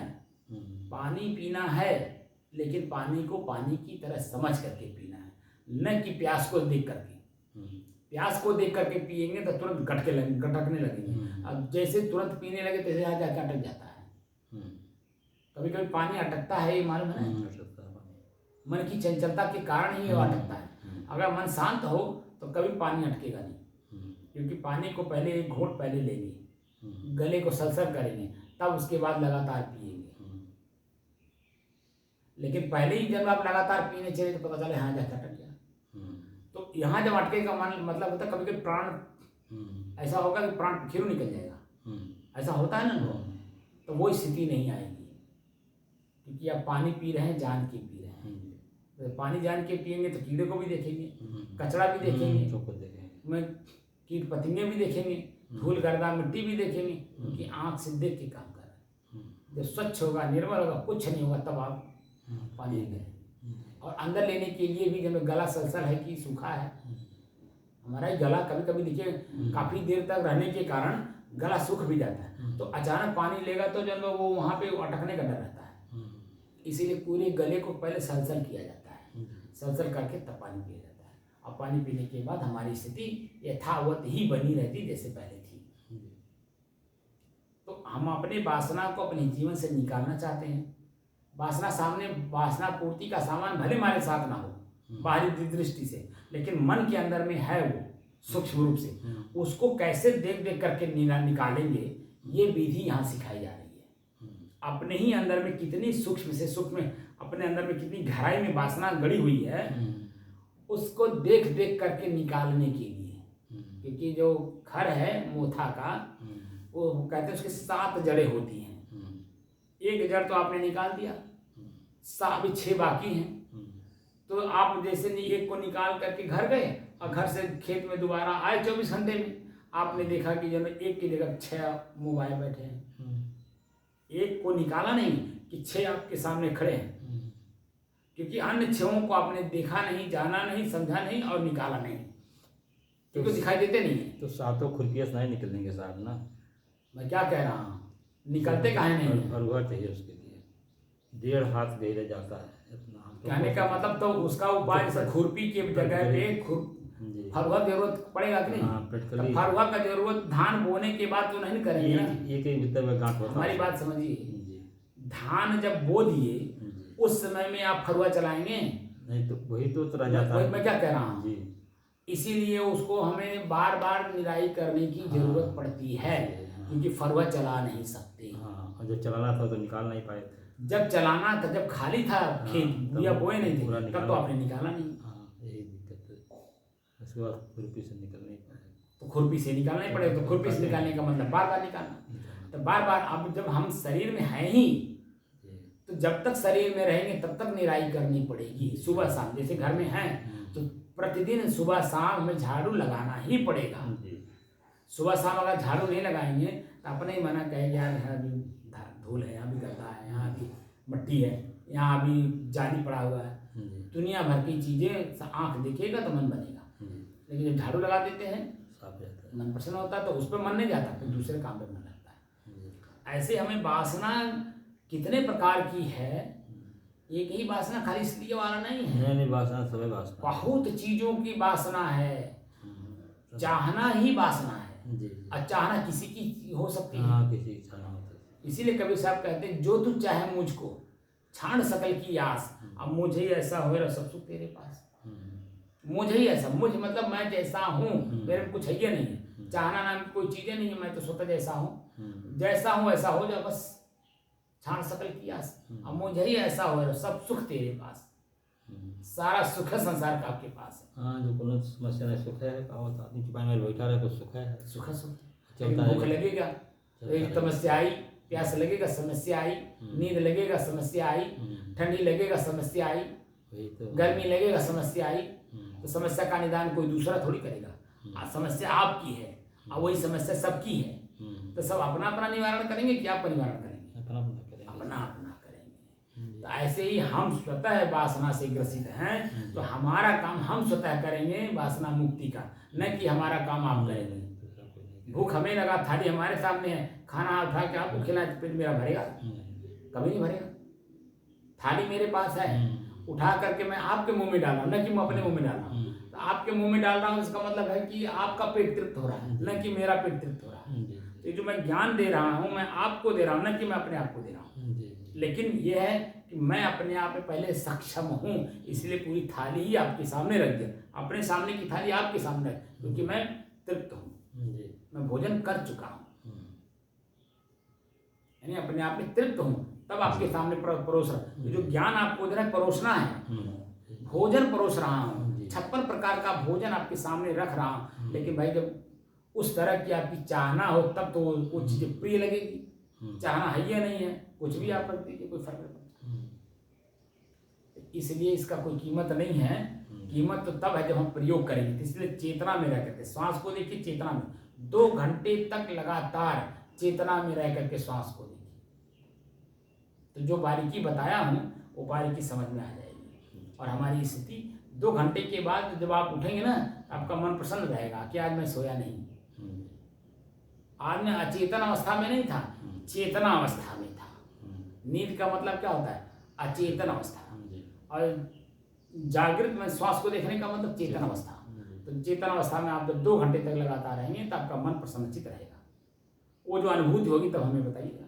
पानी पीना है, लेकिन पानी को पानी की तरह समझ करके पीना है, न कि प्यास को देख करके। प्यास को देख करके पिएंगे तो तुरंत गटकने लगेंगे। अब जैसे तुरंत पीने लगे तैसे यहाँ जाके अटक जाता है। कभी कभी पानी अटकता है, ये मालूम है ना, मन की चंचलता के कारण ही वो अटकता है। अगर मन शांत हो तो कभी पानी अटकेगा नहीं, क्योंकि पानी को पहले एक घोट पहले लेंगे, गले को सलसल करेंगे, तब उसके बाद लगातार पिएंगे। लेकिन पहले ही जब आप लगातार पीने चले तो पता चले यहाँ जाकर अटक गया। तो यहाँ जब अटके का मतलब होता है कभी कभी प्राण ऐसा होगा कि प्राण फिर निकल जाएगा, ऐसा होता है ना। तो वो स्थिति नहीं आएगी, क्योंकि आप पानी पी रहे हैं, जान के पी रहे हैं। तो पानी जान के पिएंगे तो कीड़े को भी देखेंगे, कचरा भी देखेंगे, कीट पतंगे भी देखेंगे, धूल गर्दा मिट्टी भी देखेंगे, क्योंकि आँख से देख के काम कर रहे हैं। जब स्वच्छ होगा, निर्मल होगा, कुछ नहीं होगा, तब आप पानी लेंगे। और अंदर लेने के लिए भी जब गला सलसल है कि सूखा है, हमारा ही गला कभी कभी देखिए काफ़ी देर तक रहने के कारण गला सूख भी जाता है, तो अचानक पानी लेगा तो जब वो वहाँ पे अटकने का डर रहता है। इसीलिए पूरे गले को पहले सलसल किया जाता है, सलसल करके तब पानी पिया जाता है। और पानी पीने के बाद हमारी स्थिति यथावत ही बनी रहती जैसे पहले थी। तो हम अपने वासना को अपने जीवन से निकालना चाहते हैं। वासना पूर्ति का सामान भले हमारे साथ ना हो बाहरी दृष्टि से, लेकिन मन के अंदर में है वो सूक्ष्म रूप से। उसको कैसे देख देख करके निकालेंगे, ये विधि यहाँ सिखाई जा रही है। अपने ही अंदर में कितनी सूक्ष्म से सूक्ष्म, अपने अंदर में कितनी गहराई में वासना गड़ी हुई है, उसको देख देख करके निकालने के लिए। क्योंकि जो घर है मोथा का, वो कहते हैं उसकी 7 जड़ें होती हैं। एक जड़ तो आपने निकाल दिया, अभी 6 बाकी हैं। तो आप जैसे एक को निकाल करके घर गए और घर से खेत में दोबारा आए 24 घंटे में, आपने देखा कि जब एक की जगह 6 मोबाइल बैठे हैं। एक को निकाला नहीं कि 6 आपके सामने खड़े हैं, क्योंकि अन्य 6 को आपने देखा नहीं, जाना नहीं, समझा नहीं और निकाला नहीं, क्योंकि दिखाई देते नहीं है। तो 7 खुरपिया से नहीं निकलेंगे साहब ना। मैं क्या कह रहा हूँ, निकलते काहे नहीं। और वह चाहिए उसके लिए 1.5 हाथ गहरे जाता है इतना। कहने का मतलब तो उसका उपाय जैसे खुरपी के जगह पे फरुआ जरूरत पड़ेगा कि नहीं। तो फरुआ का जरूरत धान बोने के बाद तो नहीं करेंगे ना, एक भीतर में गांठ होता। हमारी बात समझिए, धान जब बो दिए उस समय में आप फरुआ चलाएंगे नहीं, तो वही तो रह जाता है। मैं क्या कह रहा हूँ, इसीलिए उसको हमें बार बार निराई करने की जरूरत पड़ती है, क्योंकि फरुआ चला नहीं सकते। और जब चलाना था तो निकाल नहीं पाए थे। जब चलाना था, जब खाली था खेत, बिया बोए नहीं थे, तब तो आपने निकाला नहीं। यही दिक्कत है। उसके बाद खुरपी से निकल नहीं पाए, तो खुरपी से निकालना ही पड़ेगा। तो खुरपी से निकालने का मतलब बार बार निकालना। तो बार बार अब जब हम शरीर में हैं ही, तो जब तक शरीर में रहेंगे तब तक निराई करनी पड़ेगी सुबह शाम। जैसे घर में हैं तो प्रतिदिन सुबह शाम हमें झाड़ू लगाना ही पड़ेगा। सुबह शाम अगर झाड़ू नहीं लगाएंगे तो अपने ही मना कहेंगे यार यहाँ भी धूल है, यहाँ भी गड्ढा है, यहाँ भी मट्टी है, यहाँ भी जाली पड़ा हुआ है। दुनिया भर की चीज़ें आँख देखेगा तो मन बनेगा, लेकिन जब झाड़ू लगा देते हैं मन प्रसन्न होता है, तो उस पर मन नहीं जाता, फिर दूसरे काम पे मन लगता है। ऐसे हमें वासना कितने प्रकार की है, एक ही वासना खाली स्त्री वाला नहीं है। नहीं, वासना सभी वासना, बहुत चीज़ों की वासना है। चाहना ही वासना है, और चाहना किसी की हो सकती है, किसी की चाहना होती है। इसीलिए कबीर साहब कहते हैं जो तू चाहे मुझको छाड़ सकल की आस, अब मुझे ही ऐसा हो रहा सब सुख तेरे पास। मुझे ही ऐसा, मुझ मतलब मैं जैसा हूँ, मेरे में कुछ है ही नहीं, चाहना नाम की कोई चीज़ें नहीं है, मैं तो स्वतः जैसा हूँ, जैसा हूँ ऐसा हो जाए बस। छाड़ सकल की आस, अब मुझे ही ऐसा हो रहा सब सुख तेरे पास, सारा सुख संसार का आपके पास है। हाँ, जो कोनो समस्या नहीं, सुख है आदमी चुपाई में बैठा रहे तो सुख है, सुख भूख लगेगा एक समस्या आई, प्यास लगेगा समस्या आई, नींद लगेगा समस्या आई, ठंडी लगेगा समस्या आई, गर्मी लगेगा समस्या आई। तो समस्या का निदान कोई दूसरा थोड़ी करेगा, समस्या आपकी है और वही समस्या सबकी है। तो सब अपना अपना निवारण करेंगे, क्या परिवारण करेंगे? अपना अपना करेंगे। अपना अपना करेंगे। तो ऐसे ही हम स्वतः वासना से ग्रसित हैं, तो हमारा काम हम स्वतः करेंगे वासना मुक्ति का, न कि हमारा काम आप करेंगे। भूख हमें लगा, थाली हमारे सामने है, खाना उठा के आपको खिलाए तो पेट मेरा भरेगा? कभी नहीं भरेगा। थाली मेरे पास है, उठा करके मैं आपके मुंह में डाल रहा हूँ, न कि मैं अपने मुंह में डाल रहा हूँ। तो आपके मुंह में डाल रहा हूँ इसका मतलब है कि आपका पेट तृप्त हो रहा है, न कि मेरा पेट तृप्त हो रहा है। तो जो मैं ज्ञान दे रहा हूँ मैं आपको दे रहा हूँ, न कि मैं अपने आप को दे रहा हूँ। लेकिन यह है कि मैं अपने आप में पहले सक्षम हूँ, इसलिए पूरी थाली ही आपके सामने रख दिया। अपने सामने की थाली आपके सामने रख, क्योंकि मैं तृप्त हूँ, मैं भोजन कर चुका हूँ, यानी अपने आप में तृप्त हूँ, तब आपके सामने परोस रहा। जो ज्ञान आपको दे रहा है परोसना है, भोजन परोस रहा हूँ, 56 प्रकार का भोजन आपके सामने रख रहा हूँ। लेकिन भाई जब उस तरह की आपकी चाहना हो तब तो वो चीज़ प्रिय लगेगी। चाहना है या नहीं है, कुछ भी आप रख दीजिए, कोई फर्क नहीं पड़ता। इसलिए इसका कोई कीमत नहीं है। कीमत तो तब है जब हम प्रयोग करेंगे। इसलिए चेतना में रह करके श्वास को देखिए, चेतना में 2 घंटे तक लगातार चेतना में रह करके श्वास को देखिए, तो जो बारीकी बताया हूँ वो बारीकी समझ में आ जाएगी। और हमारी स्थिति 2 घंटे के बाद जब आप उठेंगे ना, आपका मन प्रसन्न रहेगा कि आज मैं सोया नहीं, आज मैं अचेतन अवस्था में नहीं था, चेतना अवस्था में था। नींद का मतलब क्या होता है? अचेतन अवस्था। और जागृत में श्वास को देखने का मतलब चेतन अवस्था। तो चेतन अवस्था में आप जब 2 घंटे तक लगातार रहेंगे तो आपका मन प्रसन्नचित रहेगा। वो जो अनुभूति होगी तब हमें बताइएगा।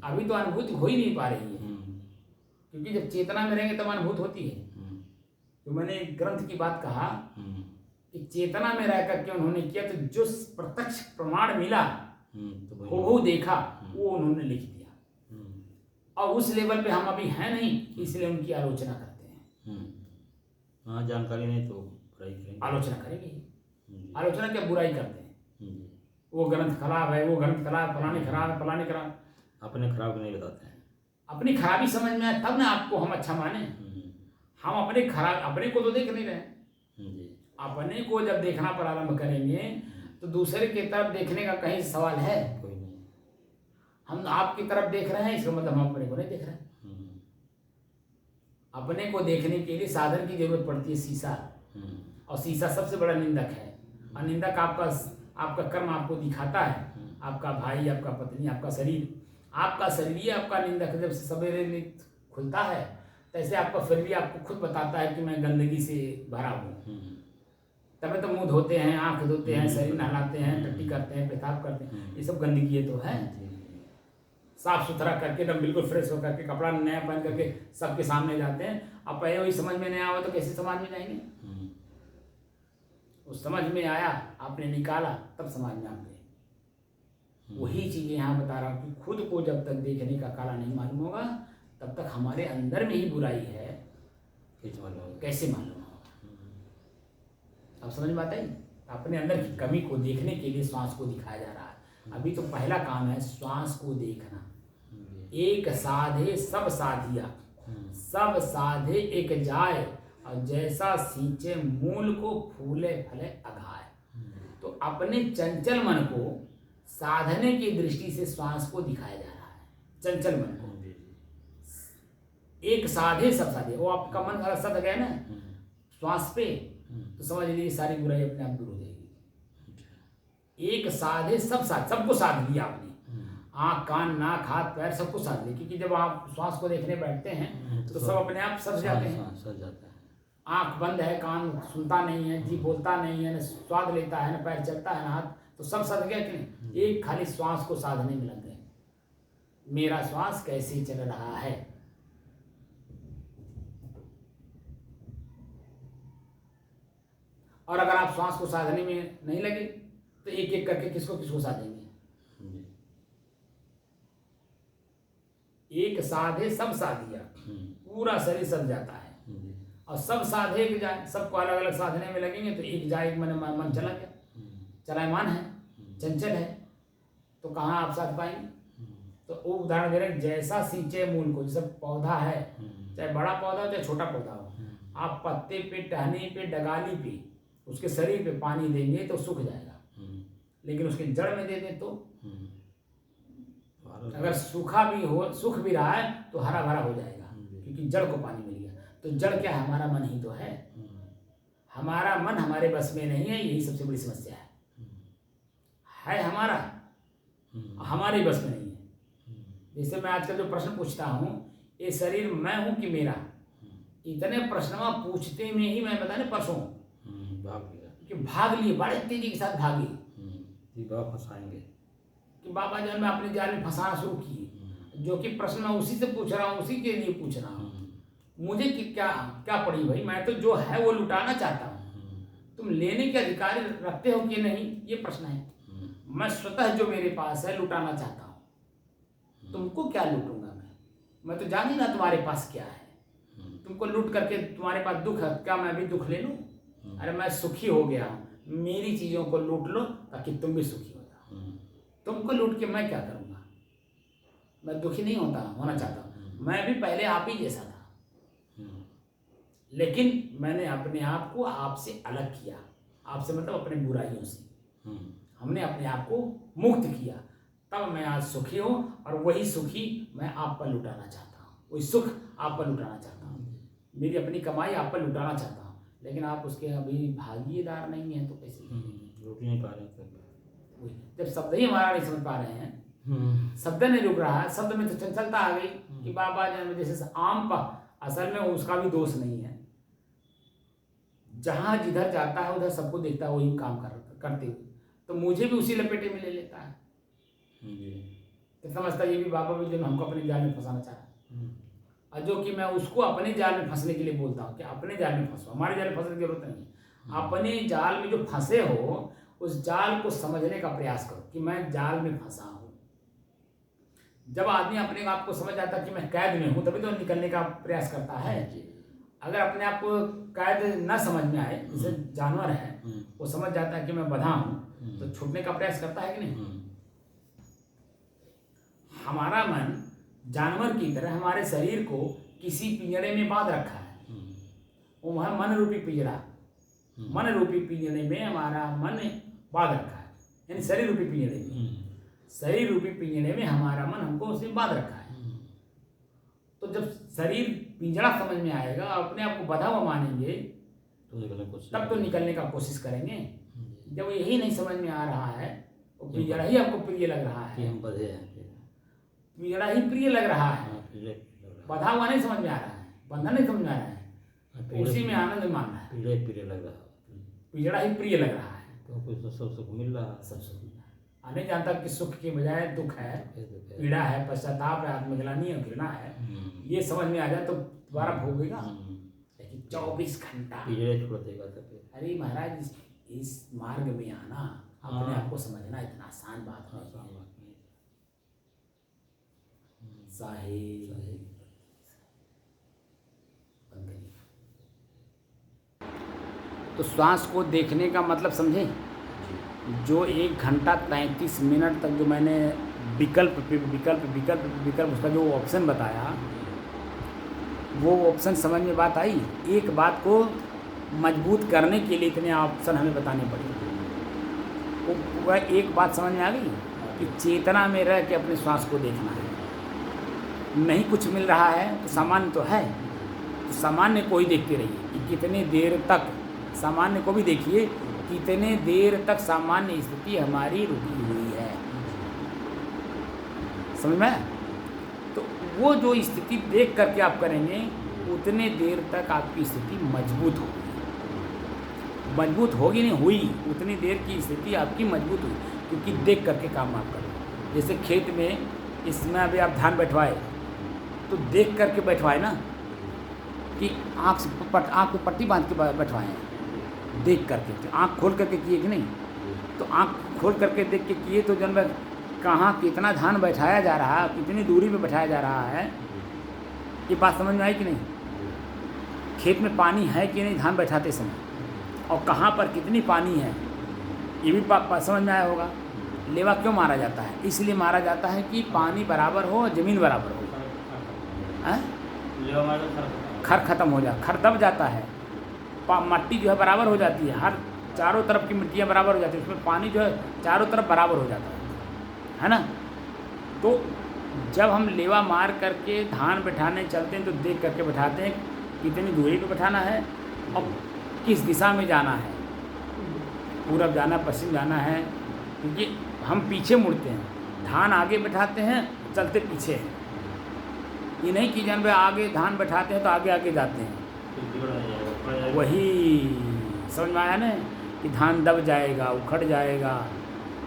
अभी तो अनुभूति हो ही नहीं पा रही है, क्योंकि जब चेतना में रहेंगे तब अनुभूति होती है। तो मैंने एक ग्रंथ की बात कहा कि चेतना में रह करके उन्होंने किया, तो जो प्रत्यक्ष प्रमाण मिला, हो देखा, वो उन्होंने लिख दिया। और उस लेवल पे हम अभी हैं नहीं, इसलिए उनकी आलोचना करते हैं। हाँ, जानकारी नहीं तो बुराई करेंगे, आलोचना करेंगे। आलोचना क्या, बुराई करते हैं। वो ग्रंथ खराब है, वो ग्रंथ खराब, फलाने खराब है, फलाने खराब। अपने खराब नहीं बताते हैं। अपनी खराबी समझ में आए तब ना आपको हम अच्छा माने। हम अपने खराब, अपने को तो देख नहीं रहे। अपने को जब देखना प्रारंभ करेंगे तो दूसरे की तरफ देखने का कहीं सवाल है? कोई नहीं। हम आपकी तरफ देख रहे हैं, इसका मतलब हम अपने को नहीं देख रहे हैं। अपने को देखने के लिए साधन की जरूरत पड़ती है, शीशा। और शीशा सबसे बड़ा निंदक है। और निंदक आपका कर्म आपको दिखाता है, आपका भाई, आपका पत्नी, आपका शरीर। आपका शरीर ही आपका निंदक। जब सवेरे खुलता है तैसे आपका शरीर आपको खुद बताता है कि मैं गंदगी से भरा हूँ। तभी तो मुंह धोते हैं, आंख धोते हैं, शरीर नहलाते हैं, टट्टी करते हैं, पेशाब करते हैं। ये सब गंदगी तो है। साफ सुथरा करके एकदम बिल्कुल फ्रेश होकर के कपड़ा नया पहन करके सबके सामने जाते हैं। अब पहले वही समझ में नहीं आया तो कैसे समाज में जाएंगे? उस समझ में आया, आपने निकाला, तब समाज में आप गए। वही चीजें यहाँ बता रहा हूँ कि खुद को जब तक देखने का काला नहीं मालूम होगा तब तक हमारे अंदर में ही बुराई है, कैसे मालूम होगा? अब समझ में आता है? अपने अंदर की कमी को देखने के लिए श्वास को दिखाया जा रहा है। अभी तो पहला काम है श्वास को देखना। एक साधे सब साधिया, सब साधे एक जाए, और जैसा सींचे मूल को फूले फले अघाए। तो अपने चंचल मन को साधने की दृष्टि से श्वास को दिखाया जा रहा है। चंचल मन को एक साधे सब साधे, वो आपका मन अगर सद गया ना श्वास पे, तो समझ लीजिए सारी बुराई अपने आप दूर हो जाएगी। एक साधे सब साध, सबको साध लिया आपने। आँख, कान, नाक, हाथ, पैर सबको साध लिया। क्योंकि जब आप श्वास को देखने बैठते हैं तो सब अपने आप सज जाते हैं। आँख बंद है, कान सुनता नहीं है, जीभ बोलता नहीं है, न स्वाद लेता है, न पैर चलता है, न हाथ, तो सब सद गया कि नहीं? एक खाली श्वास को साधने में लग गए। मेरा श्वास कैसे चल रहा है? और अगर आप श्वास को साधने में नहीं लगे तो एक एक करके किसको किसको साधेंगे? एक साधे सब साधिया, पूरा शरीर सज जाता है। और सब साधे एक जाए, सबको अलग अलग साधने में लगेंगे तो एक जाए, एक मन चला गया, चलायमान है, चंचल है, तो कहाँ आप साध पाएंगे? तो वो उदाहरण दे रहे हैं, जैसा सींचे मूल को। जैसे पौधा है, चाहे बड़ा पौधा हो चाहे छोटा पौधा हो, आप पत्ते पे, टहनी पे, डगाली पे, उसके शरीर पे पानी देंगे तो सूख जाएगा। लेकिन उसके जड़ में दे दें तो भारत अगर सूखा भी हो, सूख भी रहा है तो हरा भरा हो जाएगा, क्योंकि जड़ को पानी मिल गया। तो जड़ क्या है? हमारा मन ही तो है। हमारा मन हमारे बस में नहीं है, यही सबसे बड़ी समस्या है हमारा, हमारे बस में नहीं है। जैसे मैं आजकल जो प्रश्न पूछता हूँ, ये शरीर मैं हूँ कि मेरा, इतने प्रश्न पूछते में ही मैं बताने परसों कि भाग लिए, बड़े तेजी के साथ भागे फंसाएंगे कि बाबा जान मैं अपने जाल में फंसाना शुरू किए, जो कि प्रश्न मैं उसी से पूछ रहा हूँ, उसी के लिए पूछ रहा हूँ। मुझे कि क्या क्या पड़ी भाई, मैं तो जो है वो लुटाना चाहता हूँ, तुम लेने के अधिकार रखते हो कि नहीं, ये प्रश्न है। मैं स्वतः जो मेरे पास है लुटाना चाहता हूँ, तुमको क्या लूटूंगा मैं तो जान ही ना तुम्हारे पास क्या है। तुमको लूट करके तुम्हारे पास दुख है, क्या मैं भी दुख ले लूँ? अरे मैं सुखी हो गया हूँ, मेरी चीज़ों को लूट लो ताकि तुम भी सुखी हो जाओ। तुमको लूट के मैं क्या करूँगा? मैं दुखी नहीं होना चाहता हूँ। मैं भी पहले आप ही जैसा था, लेकिन मैंने अपने आप को आपसे अलग किया। आपसे मतलब अपने बुराइयों से हमने अपने आप को मुक्त किया, तब मैं आज सुखी हूँ। और वही सुखी मैं आप पर लुटाना चाहता हूँ, वही सुख आप पर लुटाना चाहता हूँ, मेरी अपनी कमाई आप पर लुटाना चाहता हूँ। लेकिन आप उसके अभी भागीदार नहीं हैं तो कैसे रुक नहीं पा रहे थे। जब शब्द ही हमारा नहीं समझ पा रहे हैं, शब्द नहीं रुक रहा है, शब्द में तो चंचलता आ गई कि बाबा जैसे आम का, असल में उसका भी दोष नहीं है। जहाँ जिधर जाता है उधर सबको देखता है वही काम करते हुए, तो मुझे भी उसी लपेटे में ले लेता है। तो समझता ये भी बाबा भी जो हमको अपने जाल में फंसाना चाह रहा है, और जो कि मैं उसको अपने जाल में फंसने के लिए बोलता हूँ कि अपने जाल में फंसो, हमारे जाल में फंसने की जरूरत नहीं है। अपने जाल में जो फंसे हो उस जाल को समझने का प्रयास करो कि मैं जाल में फंसा हूँ। जब आदमी अपने आप को समझ आता है कि मैं कैद में हूँ, तभी तो निकलने का प्रयास करता है। अगर अपने आप को कैद न समझ में आए, जैसे जानवर है वो समझ जाता है कि मैं बंधा हूँ, तो छूटने का प्रयास करता है कि नहीं? हमारा मन जानवर की तरह हमारे शरीर को किसी पिंजरे में बांध रखा है, वो है मन रूपी पिंजरा। मन रूपी पिंजरे में हमारा मन बांध रखा है, यानी शरीर रूपी पिंजरे में, शरीर रूपी पिंजरे में हमारा मन हमको उसमें बांध रखा है। तो जब शरीर पिंजरा समझ में आएगा, अपने आप को बंधा हुआ मानेंगे, तब तो निकलने का कोशिश करेंगे। जब यही नहीं समझ में आ रहा है, वो पिंजरा ही आपको प्रिय लग रहा है, हम बंधे हैं, पिंजरा ही प्रिय लग रहा है, बंधा हुआ नहीं समझ में आ रहा है, बंधन नहीं समझ में आ रहा है, उसी में आनंद मान रहा है। प्रिय लग रहा है, पिंजरा ही प्रिय लग रहा है, तो सब सुख मिल रहा है, सब सुख मिल रहा है। नहीं जानता कि सुख के बजाय दुख है, पीड़ा है, पश्चाताप है, आत्मग्लानि है, घृणा है। ये समझ में आ जाए तो दोबारा भोगेगा, लेकिन 24 घंटा छोड़ देगा। अरे महाराज, इस मार्ग में आना, अपने आप को समझना इतना आसान बात है। तो श्वास को देखने का मतलब समझे, जो 1 घंटा 33 मिनट तक जो मैंने विकल्प उसका जो ऑप्शन बताया, वो ऑप्शन समझ में बात आई। एक बात को मजबूत करने के लिए इतने ऑप्शन हमें बताने पड़े। वह एक बात समझ में आ गई कि चेतना में रह के अपने श्वास को देखना है। नहीं कुछ मिल रहा है तो सामान्य तो है, तो सामान्य को ही देखते रहिए कि कितने देर तक, सामान्य को भी देखिए कितने देर तक सामान्य स्थिति हमारी रुकी हुई है। समझ में? तो वो जो स्थिति देख करके आप करेंगे, उतने देर तक आपकी स्थिति मजबूत होगी। मजबूत होगी नहीं हुई, उतनी देर की स्थिति आपकी मजबूत हुई, क्योंकि देख करके काम आप करें। जैसे खेत में इसमें अभी आप धान बैठवाए तो देख करके बैठवाए ना, कि आँख को पट्टी बांध के बैठवाए हैं, देख करके। तो आँख खोल करके किए कि नहीं? तो आँख खोल करके देख के किए तो जब कहाँ कितना धान बैठाया जा रहा है, कितनी दूरी पे बैठाया जा रहा है, ये बात समझ में आई कि नहीं? खेत में पानी है कि नहीं धान बैठाते समय, और कहाँ पर कितनी पानी है, ये भी समझ में आया होगा। लेवा क्यों मारा जाता है? इसलिए मारा जाता है कि पानी बराबर हो, ज़मीन बराबर हो। खर खत्म हो जाए, खर दब जाता है, मट्टी जो है बराबर हो जाती है, हर चारों तरफ की मिट्टियाँ बराबर हो जाती है, उसमें पानी जो है चारों तरफ बराबर हो जाता है ना। तो जब हम लेवा मार करके धान बैठाने चलते हैं तो देख करके बैठाते हैं कितनी दूरी पे बैठाना है और किस दिशा में जाना है, पूरब जाना पश्चिम जाना है, क्योंकि हम पीछे मुड़ते हैं, धान आगे बैठाते हैं चलते पीछे हैं। ये नहीं कि जान भाई आगे धान बैठाते हैं तो आगे आगे जाते हैं, वही समझ में आया ना कि धान दब जाएगा उखड़ जाएगा,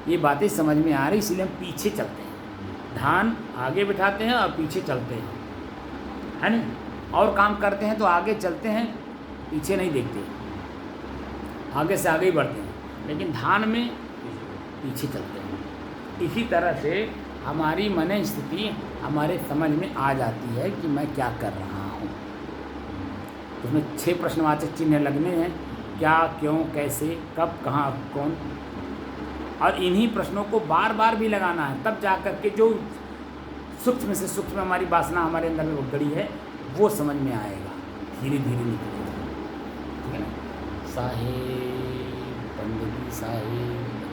ये बातें समझ में आ रही, इसलिए हम पीछे चलते हैं, धान आगे बैठाते हैं और पीछे चलते हैं, है ना। और काम करते हैं तो आगे चलते हैं पीछे नहीं देखते, आगे से आगे ही बढ़ते हैं, लेकिन धान में पीछे चलते हैं। इसी तरह से हमारी मन स्थिति हमारे समझ में आ जाती है कि मैं क्या कर रहा हूँ। उसमें 6 प्रश्नवाचक चिन्ह लगने हैं, क्या, क्यों, कैसे, कब, कहाँ, कौन, और इन्हीं प्रश्नों को बार बार भी लगाना है, तब जा कर के जो सूक्ष्म से सूक्ष्म हमारी वासना हमारे अंदर में उगड़ी है वो समझ में आएगा, धीरे धीरे निकलेगा, ठीक है ना। साहेब बंदगी साहेब।